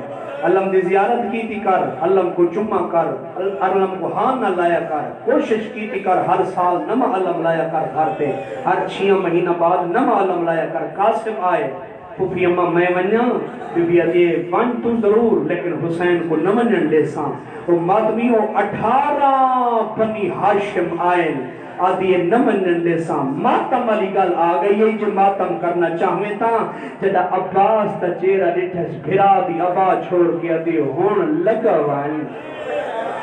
علم دی زیارت کی تھی کر علم کو چمہ کر علم کو ہاں نہ لایا کر کوشش کی تھی کر ہر سال نمہ علم لایا کر گھر پہ ہر 6 مہینہ بعد نمہ علم لایا کر قاسم آئے پھوپی اماں میں ونیا بی بی ادھے ون تو ضرور لیکن حسین کو نہ منن دے ساں وہ مادمیوں 18 بنی ہاشم آئے آدھی نہ منن دے ساں ماتم علی گل آ گئی ہے جو ماتم کرنا چاہویں تاں جدہ عباس تا چیرہ ڈٹھس بھرا دی ابا چھوڑ کے آدھی ہون لگا وائن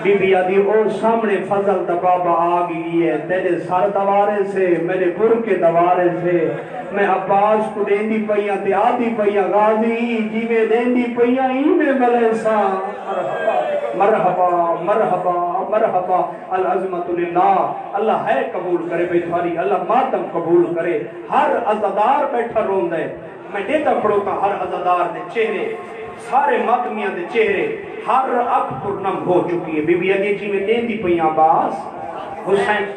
بی بی آدھی او سامنے فضل دا بابا آگئی ہے تیرے سر دوارے سے میرے پر کے دوارے سے میں عباس کو دین دی پئیاں تے آدھی پئیاں غازی جیوے دین دی پئیاں ہی میں ملے سا مرحبا مرحبا مرحبا العظمت للہ اللہ ہے قبول کرے بھئی تھواری اللہ ماتم قبول کرے ہر عزادار بیٹھا روندہ ہے میں دیتا پڑھوتا ہر عزادار دے چہرے سارے ماتمیاں دے چہرے ہر اک پرنم ہو چکی ہے بی بی علی جی میں دین دی پئی عباس حسین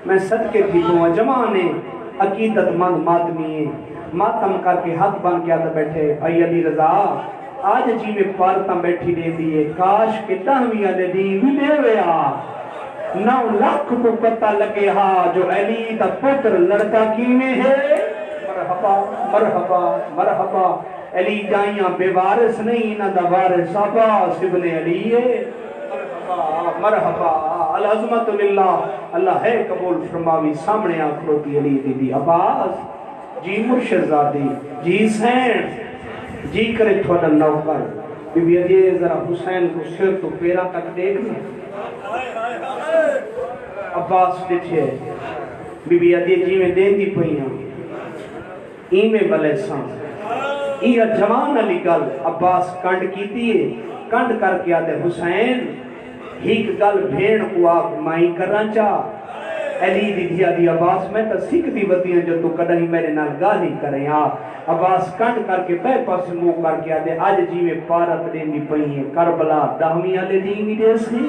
میں صدقے بھی ہوں جمانے عقیدت مند ماتمی ماتم کر کے ہاتھ بن کے آدھا بیٹھے بھائی علی رضا آج جی میں پارتاں بیٹھی دے دیئے کاش کے دہمی علی دی بھی دے ویا 9 لاکھ کو پتہ لگے ہاں جو علی تا پتر لڑکا کی میں ہے مرحبا مرحبا مرحبا علی جائیاں بے وارث نہیں نہ دا وارث عباس ابن علی ہے مرحبا العظمت للہ اللہ ہے قبول فرماوی سامنے آکھروتی علی دی عباس جی مرشد زادی جی سین جی کرے تھوڑا نوکر بی بی علی ذرا حسین کو سر تو پیرا تک دیکھ لیں عباس دیکھے بی بی علی جی میں دین دی پئیاں ایمیں بلے سان یہ جوان علی گل عباس کنڈ کی دیئے کنڈ کر کے آدھے حسین ہیک گل بھیڑ کو آپ مائی کرنا چاہ علی دی دیا دی عباس میں تا سکھ دی بدیاں جو تو کدھیں میرے نال گالی کریں عباس کنڈ کر کے بے پاس منہ کر کے آدھے آج جی میں پارت دین دی پئی ہیں کربلا دہمی علی دین دے سی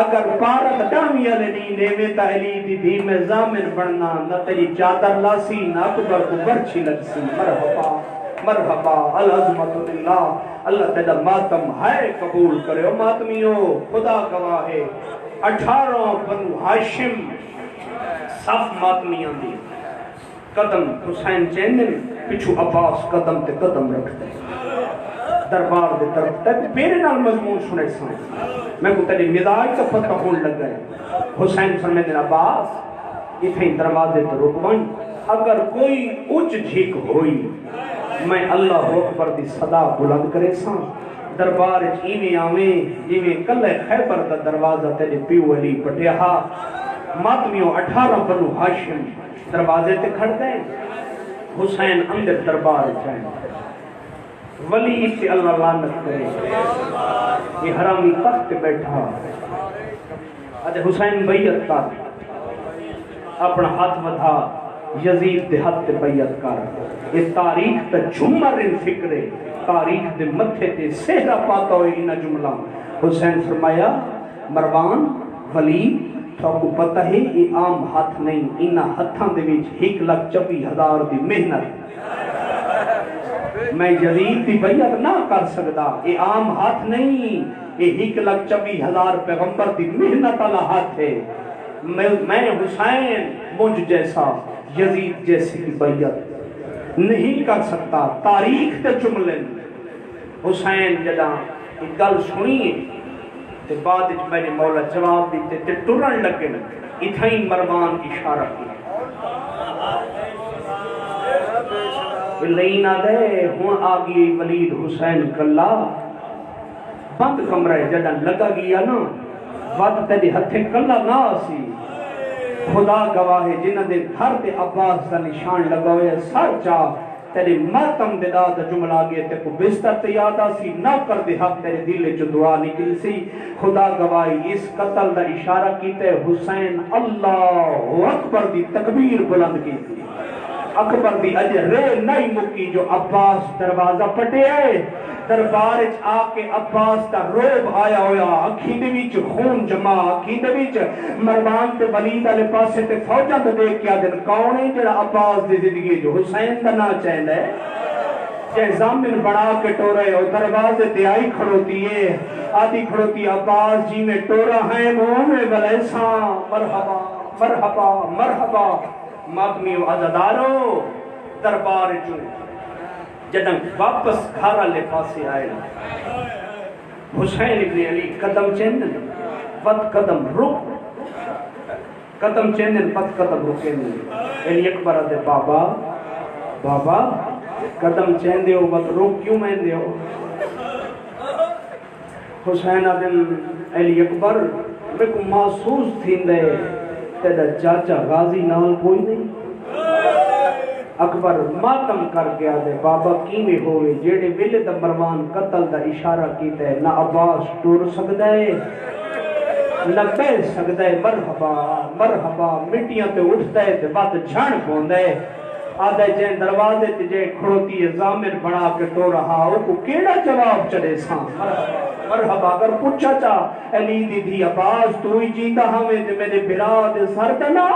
اگر پارت دہمی علی دین دے میں تا علی دی دی میں زامن بڑھنا نہ تیری چادر لاسی نہ اکبر کو برچی لگسی مرحبا مرحبا العظمت للہ اللہ تیدا ماتم ہے قبول کرے او ماتمیوں خدا گواہ ہے 18 بنو ہاشم صف ماتمیاں دی قدم حسین چیندن پچھو عباس قدم تے قدم رکھتے دربار دے طرف تک میرے نال مضمون سنے سائیں میں کو تیری مزاج کا پتہ ہون لگ گئے حسین فرمیدن عباس اتھیں دروازے تے رکوائیں اگر کوئی اچ جھک ہوئی میں اللہ اکبر دی صدا بلند کرے ساں دربار ایویں آویں جویں کلے خیبر دا دروازہ تیرے پیو علی پٹیا ماتمیوں 18 بنو ہاشم دروازے تے کھڑ گئے حسین اندر دربار جائیں ولی سے اللہ لعنت کرے یہ حرامی تخت پہ بیٹھا آج حسین بیعت کر اپنا ہاتھ بدھا یزید دے ہاتھ تے بیعت کر یہ تاریخ تے جمر ان فکرے تاریخ دے متھے تے سہرا پاتا ہوئے انہ جملہ حسین فرمایا مروان ولی تو کو پتہ ہے یہ عام ہاتھ نہیں انہ ہتھاں دے وچ 1,24,000 دی محنت میں یزید دی بیعت نہ کر سکدا یہ عام ہاتھ نہیں یہ 1,24,000 پیغمبر دی محنت والا ہاتھ ہے میں حسین مجھ جیسا یزید جیسی کی بیعت نہیں کر سکتا تاریخ تے جملے حسین جدا ایک گل سنیے تے بعد میرے مولا جواب دیتے تے ٹرن لگے اتھائیں مروان اشارہ کی لئی نہ دے ہون آگئی ولید حسین کلا بند کمرہ جدا لگا گیا نا وقت تیرے ہتھے کلا نہ آسی خدا گواہ ہے جنہ دے گھر تے عباس دا نشان لگا ہوئے سر چاہ تیرے ماتم دے دا جملہ آگئے تے کو بستر تے یاد آسی نہ کر دے حق تیرے دل جو دعا نکل سی خدا گواہی اس قتل دا اشارہ کیتے حسین اللہ اکبر دی تکبیر بلند کی تھی اکبر دی اجر رے نہیں مکی جو عباس دروازہ پٹے آئے دربار آکے عباس تا روب آیا ہویا اکھیں دے وچ خون جمع اکھیں دے وچ مروان تے ولید علیہ پاسے تے فوجاں تے دیکھ کیا دن کون ہے جڑا عباس دی زندگی جو حسین دا نہ چاہندا ہے جے زامن بڑا کے ٹورے ہو دروازے تے آئی کھڑوتی ہے آدھی کھڑوتی عباس جی میں ٹورا ہیں منہ میں بلیساں مرحبا مرحبا مرحبا ماتمی و عزدارو دربار جو جدن واپس گھارا لے پاسے آئے حسین ابن علی قدم چیندن پت قدم رک قدم چیندن پت قدم رکیں علی اکبر دے بابا بابا قدم چیندے ہو بت رک کیوں مہندے ہو حسین آدم علی اکبر میں کو محسوس تھی دے تیرا چاچا غازی نال کوئی نہیں اکبر ماتم کر کے آدھے بابا کیویں ہوئے جیڑے ویلے دا مروان قتل دا اشارہ کیتا ہے، نہ عباس ٹور سکدا ہے نہ بہ سکدا ہے، مرحبا مرحبا مٹیاں تے اٹھتا ہے تے بات جھڑ پوندا ہے، آدھے جے دروازے تے جے کھڑوتی ہے ضامن بنا کے ٹو رہا او کو کیڑا جواب چڑے ساں، مرحبا اگر پوچھا چا علی دی دی عباس تو ہی جیندا ہمیں تے میرے بھرا دے سر تے نہ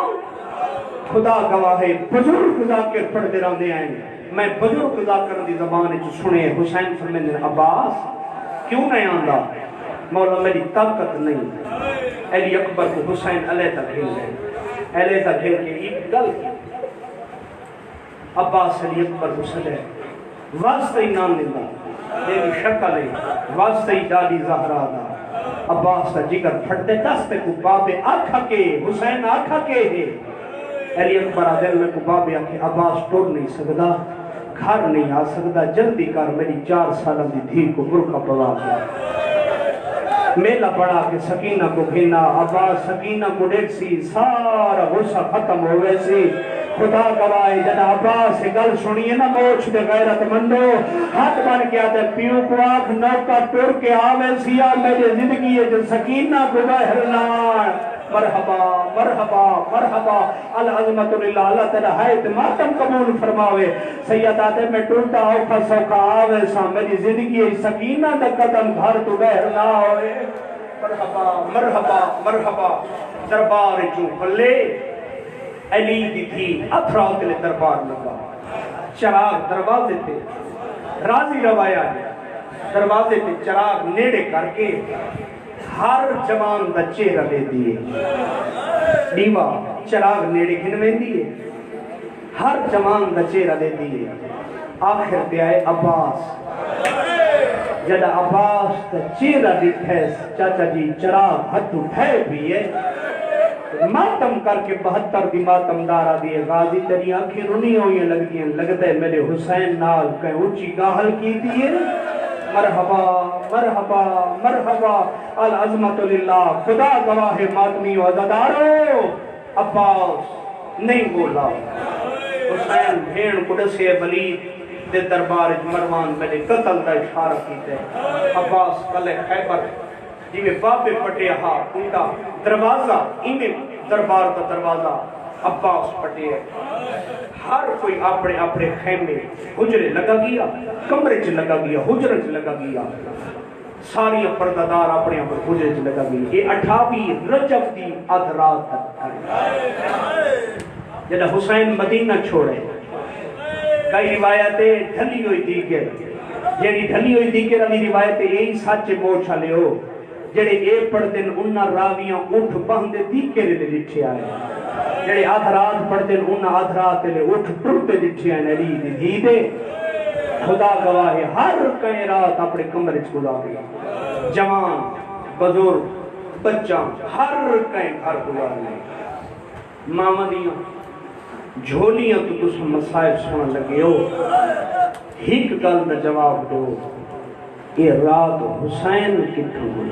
خدا گواہ ہے بزرگ ذاکر پڑھتے رہتے ہیں، میں بزرگ ذاکر دی زبان وچ سنے حسین فرمیندے عباس کیوں نہیں آندا، مولا میری طاقت نہیں، علی اکبر کو حسین علیحدہ کھیل گئے، علیحدہ کھیل کے ایک گل کی عباس علی اکبر کو سدے واسطہ ہی نام دینا تیری شکل ہے واسطہ ہی ڈالی زہرا دا، عباس کا جگر پھٹتے دستے کو بابے آکھا کے حسین آکھا کے ہے، علی اکبر دل میں کو بابے آکھے عباس ٹور نہیں سکدا، گھر نہیں آ سکدا، جلدی کر میری 4 سالہ دی دھی کو برقع پڑھا کے میلہ پڑھا کے سکینہ کو گھینا، عباس سکینہ کو دیکھ سی سارا غصہ ختم ہو گئے سی، خدا گواہی جنا عباس سے گل سنیے نا موچ دے غیرت مندو ہاتھ بن کے آتے پیو کو آنکھ نوکا ٹور کے آوے سیا میرے زندگی ہے جو سکینہ کو بہرنار، مرحبا مرحبا مرحبا العظمت للہ، اللہ تعالیٰ حیت ماتم قبول فرماوے، سید آتے میں ٹوٹا اوکھا سوکھا آوے سا میری زندگی ہے سکینہ دا قدم گھر تو بہر نہ ہوئے، مرحبا مرحبا مرحبا دربار جو پلے علی دی تھی افراد کے دربار لگا، چراغ دروازے پہ راضی روایا ہے، دروازے پہ چراغ نیڑے کر کے ہر جوان دا چہرہ لے دیئے، دیوا چراغ نیڑے گھنویں دیئے، ہر جوان دا چہرہ لے دیئے، آخر پہ آئے عباس، جدہ عباس دا چہرہ دیکھے چاچا جی چراغ ہاتھ اٹھائے بھی ہے، ماتم کر کے 72 دی ماتم دارا دیئے، غازی تیری آنکھیں رونی ہوئی لگتی ہیں، لگتا ہے میرے حسین نال کہیں اونچی گاہل کی دیئے، مرحبا مرحبا مرحبا العظمت للہ، خدا گواہ ماتمی و عزدارو، عباس نہیں بولا، حسین بھیڑ قدسی ولید دے دربار مروان میرے قتل دا اشارہ کیتے، عباس کلے خیبر جی میں باپے پٹے ہا انکا دروازہ ایمیں دربار کا دروازہ عباس پٹے ہر کوئی اپنے اپنے خیمے حجرے لگا گیا، کمرے چ لگا گیا، حجرے چ لگا گیا، ساری پردادار اپنے اپنے حجرے چ لگا گیا، یہ 28 رجب دی آدھ رات تک جدہ حسین مدینہ چھوڑے، کئی روایتیں ڈھلی ہوئی دیگر، جیڑی ڈھلی ہوئی دیگر علی روایتیں یہی سچ موچھا لے ہو، جڑے اے پڑھتے ہیں انہاں راویاں اٹھ بہندے دیکھے لے لٹھے آئے، جڑے آدھرات پڑھتے ہیں انہاں آدھرات لے اٹھ ٹرتے لٹھے آئے، علی دی دیدے خدا گواہ ہے ہر کئی رات اپنے کمرے چ گزارے، جوان بزرگ بچہ ہر کئی گھر گزارے، ماما دیاں جھولیاں تو تس مسائل سن لگے ہو، ہیک گل دا جواب دو، یہ رات حسین کتھوں ہوئی،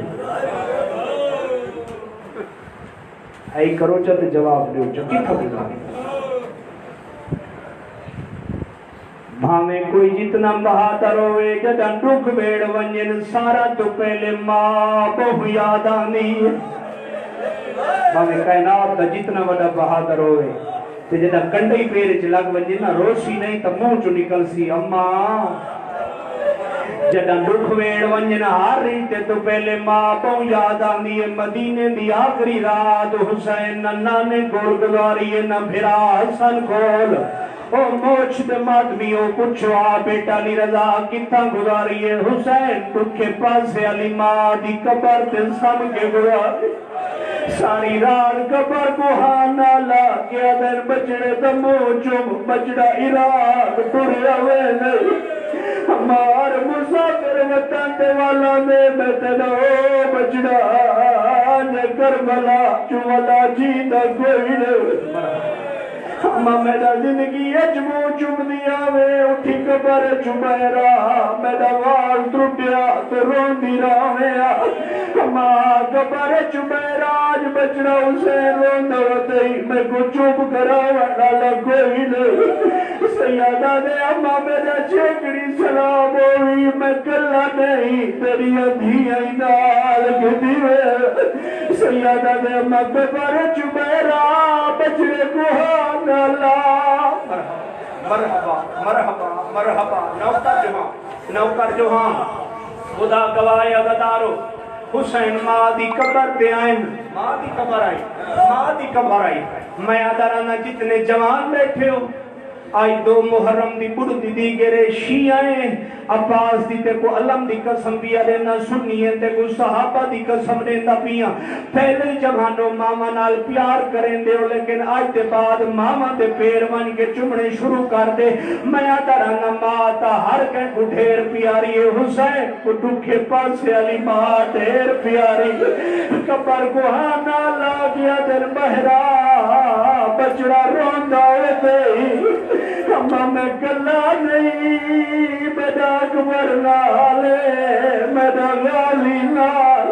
آئی کرو چاہتے جواب دیو جو کتھوں گزاری، بھامیں کوئی جتنا بہادر ہوئے جدہ ڈک بیڑ ونجن سارا تو پہلے ماں بہو یاد آنی، بھامیں کائنات دا جتنا بڑا بہادر ہوئے تو جدہ کنڈی پیرے چلاک ونجن روشی نہیں تا منہ چو نکل سی اماں، جدہ ڈک ویڑ ونجن ہار ریتے تو پہلے ماں پاؤں یاد آنی ہے، مدینے دی آخری رات حسین نہ نانے گول گزاری ہے نہ بھرا حسن گول، او موچ دے ماتمیوں کچھو آ بیٹا لی رضا کتا گزاری ہے، حسین ٹکے پاسے علی ماں دی قبر تے سم کے گزاری، ساری رات قبر کو ہانا لا کیا در بچڑے دموچو بچڑا عراق ٹوریا وینے، ہمار مسافر وطن دے والا میں بتنو بچڑا نے کربلا چوالا جیدہ کوئی نے، اما میرا زندگی اجمو چم دیا وے اٹھی قبر چمیرا میرا وال ٹوٹیا تو روندی راویا اما قبر چمیرا آج بچڑا حسین روندا وتئی میں کو چپ کراونا لا کوئی نہیں سیادہ دے اما میرا چیکڑی سلام ہوئی میں کلا نہیں تیری دھیاں نال گدی وے سیادہ دے اما قبر چمیرا بچڑے کو مرحبا مرحبا مرحبا نوکر جہاں خدا گواہ عزادارو حسین ماں دی قبر پہ آئیں ماں دی قبر آئی میں ادارانا جتنے جوان بیٹھے ہو آئی 2 محرم دی بڑھ دی گرے شیعیں عباس دی تے کو علم دی قسم بھی لینا سنیے تے کو صحابہ دی قسم لینا پیاں پہلے جوانوں ماما نال پیار کریں دے لیکن آج دے بعد ماما دے پیر من کے چمڑے شروع کر دے میں ادارانا ماتا ہر کہیں کو ڈھیر پیاری ہے حسین کو ڈکھے پاسے علی ماں ڈھیر پیاری قبر کو ہانا لاغیا در بہرا بچڑا روندا ہوئے اما میں کلا نہیں میرا اکبر نالے میرا غالی نال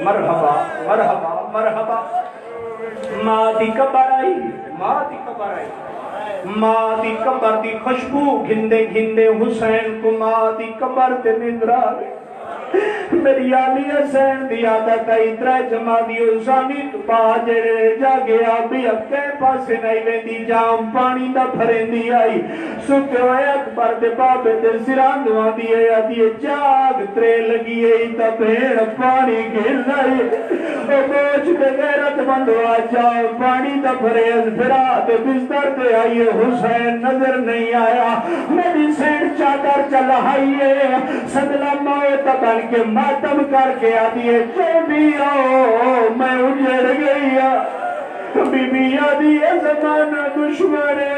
مرحبا مرحبا مرحبا ماں دی قبر آئی ماں دی قبر دی خوشبو گھندے گھندے حسین کو ماں دی قبر تے نندرا میری علی حسین دی عادت آئی ترے جمع دیو زانی تو باجرے جا گیا بھی اکے پاسے نہیں ویندی جام پانی دا بھرین دی آئی سکتے ہوئے اکبر دے بابے دے سران دعا دیئے آدھیے جاگ ترے لگی ہے تا بھیڑ پانی گھل آئی او موچ دے غیرت بندوا جاؤ پانی دا بھرین پھرا دے بستر دے آئیے حسین نظر نہیں آیا میری سین چادر چلائیے صدلہ موت بن کے ماتم کر کے آدھیے جو بھی آؤ میں اجڑ گئی بی بی آدھیے زمانہ دشمنے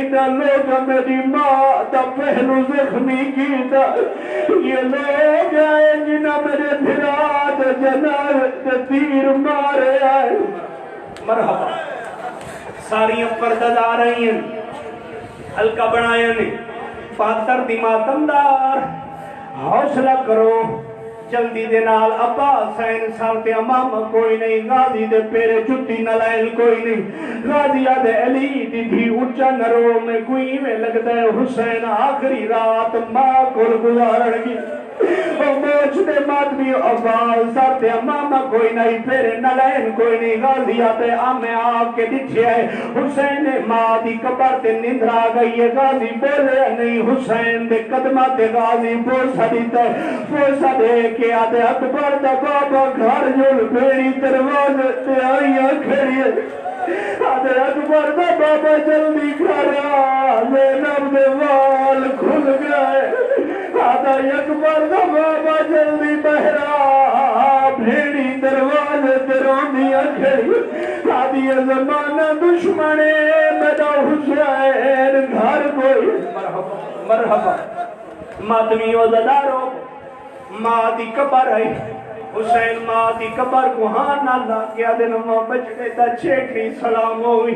انہا لوگ میری ماں تا پہلو زخمی کی تا یہ لوگ آئے جنہا میرے پھرات جناب تیر مارے آئے مرحبا ساری پردہ آ رہی ہیں ہلکا بنایا نے پاتر دی ماتمدار حوصلہ کرو جلدی دے نال ابا حسین سالتے امام کوئی نہیں غازی دے پیرے چھٹی نلائل کوئی نہیں غازیہ دے علی دی تھی اچھا نرو میں کوئی میں لگتا ہے حسین آخری رات ماں کو گزارڑ گی او موچ دے مادمی ابا سالتے امام کوئی نہیں پیرے نلائل کوئی نہیں غازیہ دے آمیں آگ کے دکھے آئے حسین ماں دی قبر تے نندر آ گئی ہے غازی بولے نہیں حسین دے قدمہ تے غازی بوسا دیتا ہے بوسا دے کہ آدھے اکبر دا بابا گھر جل بیڑی دروازے تے آئیاں کھڑی آدھے اکبر دا بابا جلدی کھڑا زینب دے وال کھل گئے آدھے اکبر دا بابا جلدی بہرا بھیڑی دروازے تے روندیاں کھڑی آدھی زمانہ دشمنے میرا حسین گھر کوئی مرحبا ماتمی وزدارو ماں دی قبر آئی حسین ماں دی قبر کو ہاں نالا کیا دن ماں بچڑے تا چھیٹی سلام ہوئی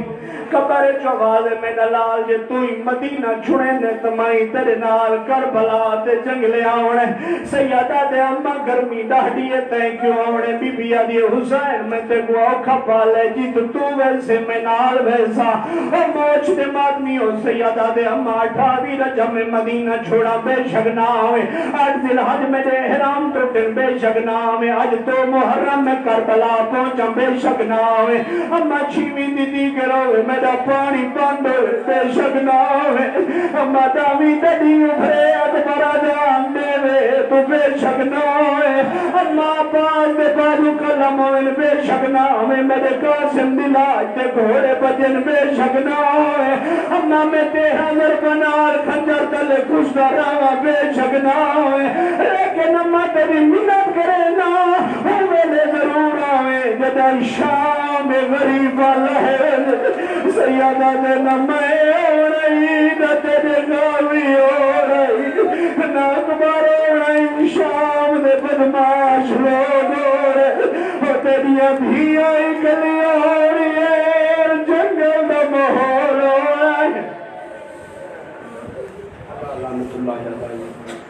قبر چوازے میں نلال جے توی مدینہ چھوڑے نے تمائی تیرے نال کربلا تے جنگلے آوڑے سیادہ دے اممہ گرمی ڈاڑیے تے کیوں آوڑے بی بی آدھی حسین میں تے کو اوکھا پالے جی تو ویسے میں نال ویسا او موچ دے مادمی ہو سیادہ دے اممہ 28 رجب میں مدینہ چھوڑا بے شک نہ ہوئے 8 ذی الحج میں دے احرام ٹوٹن بے شک نہ ہوئے آج تو محرم میں کربلا پہنچا بے شک نہ ہوئے اما چھیوی دیدی کے روئے میرا پانی بند ہوئے بے شک نہ ہوئے اما داوی ددی ابھرے ادبرا جان دے وے تو بے شک نہ ہوئے اما پاس دے بازو کلم ہوئے بے شک نہ ہوئے میرے قاسم دلاج دے گھوڑے بجن بے شک نہ ہوئے اما میں 13 کنار خنجر تلے کشتا رہا بے شک نہ ہوئے لیکن اما تیری منت کرے نا میرے ضرور آوے جدا شام غریب لہر سیادہ دے نمائے ہو رہی نہ تیرے گاوی ہو رہی نہ اکبر ہو رہی شام دے بدماش لوگ ہو رہے تیریاں بھی آئی گلیاں ہو رہی ہے جنگل دا ماحول اللہ علیہ وسلم.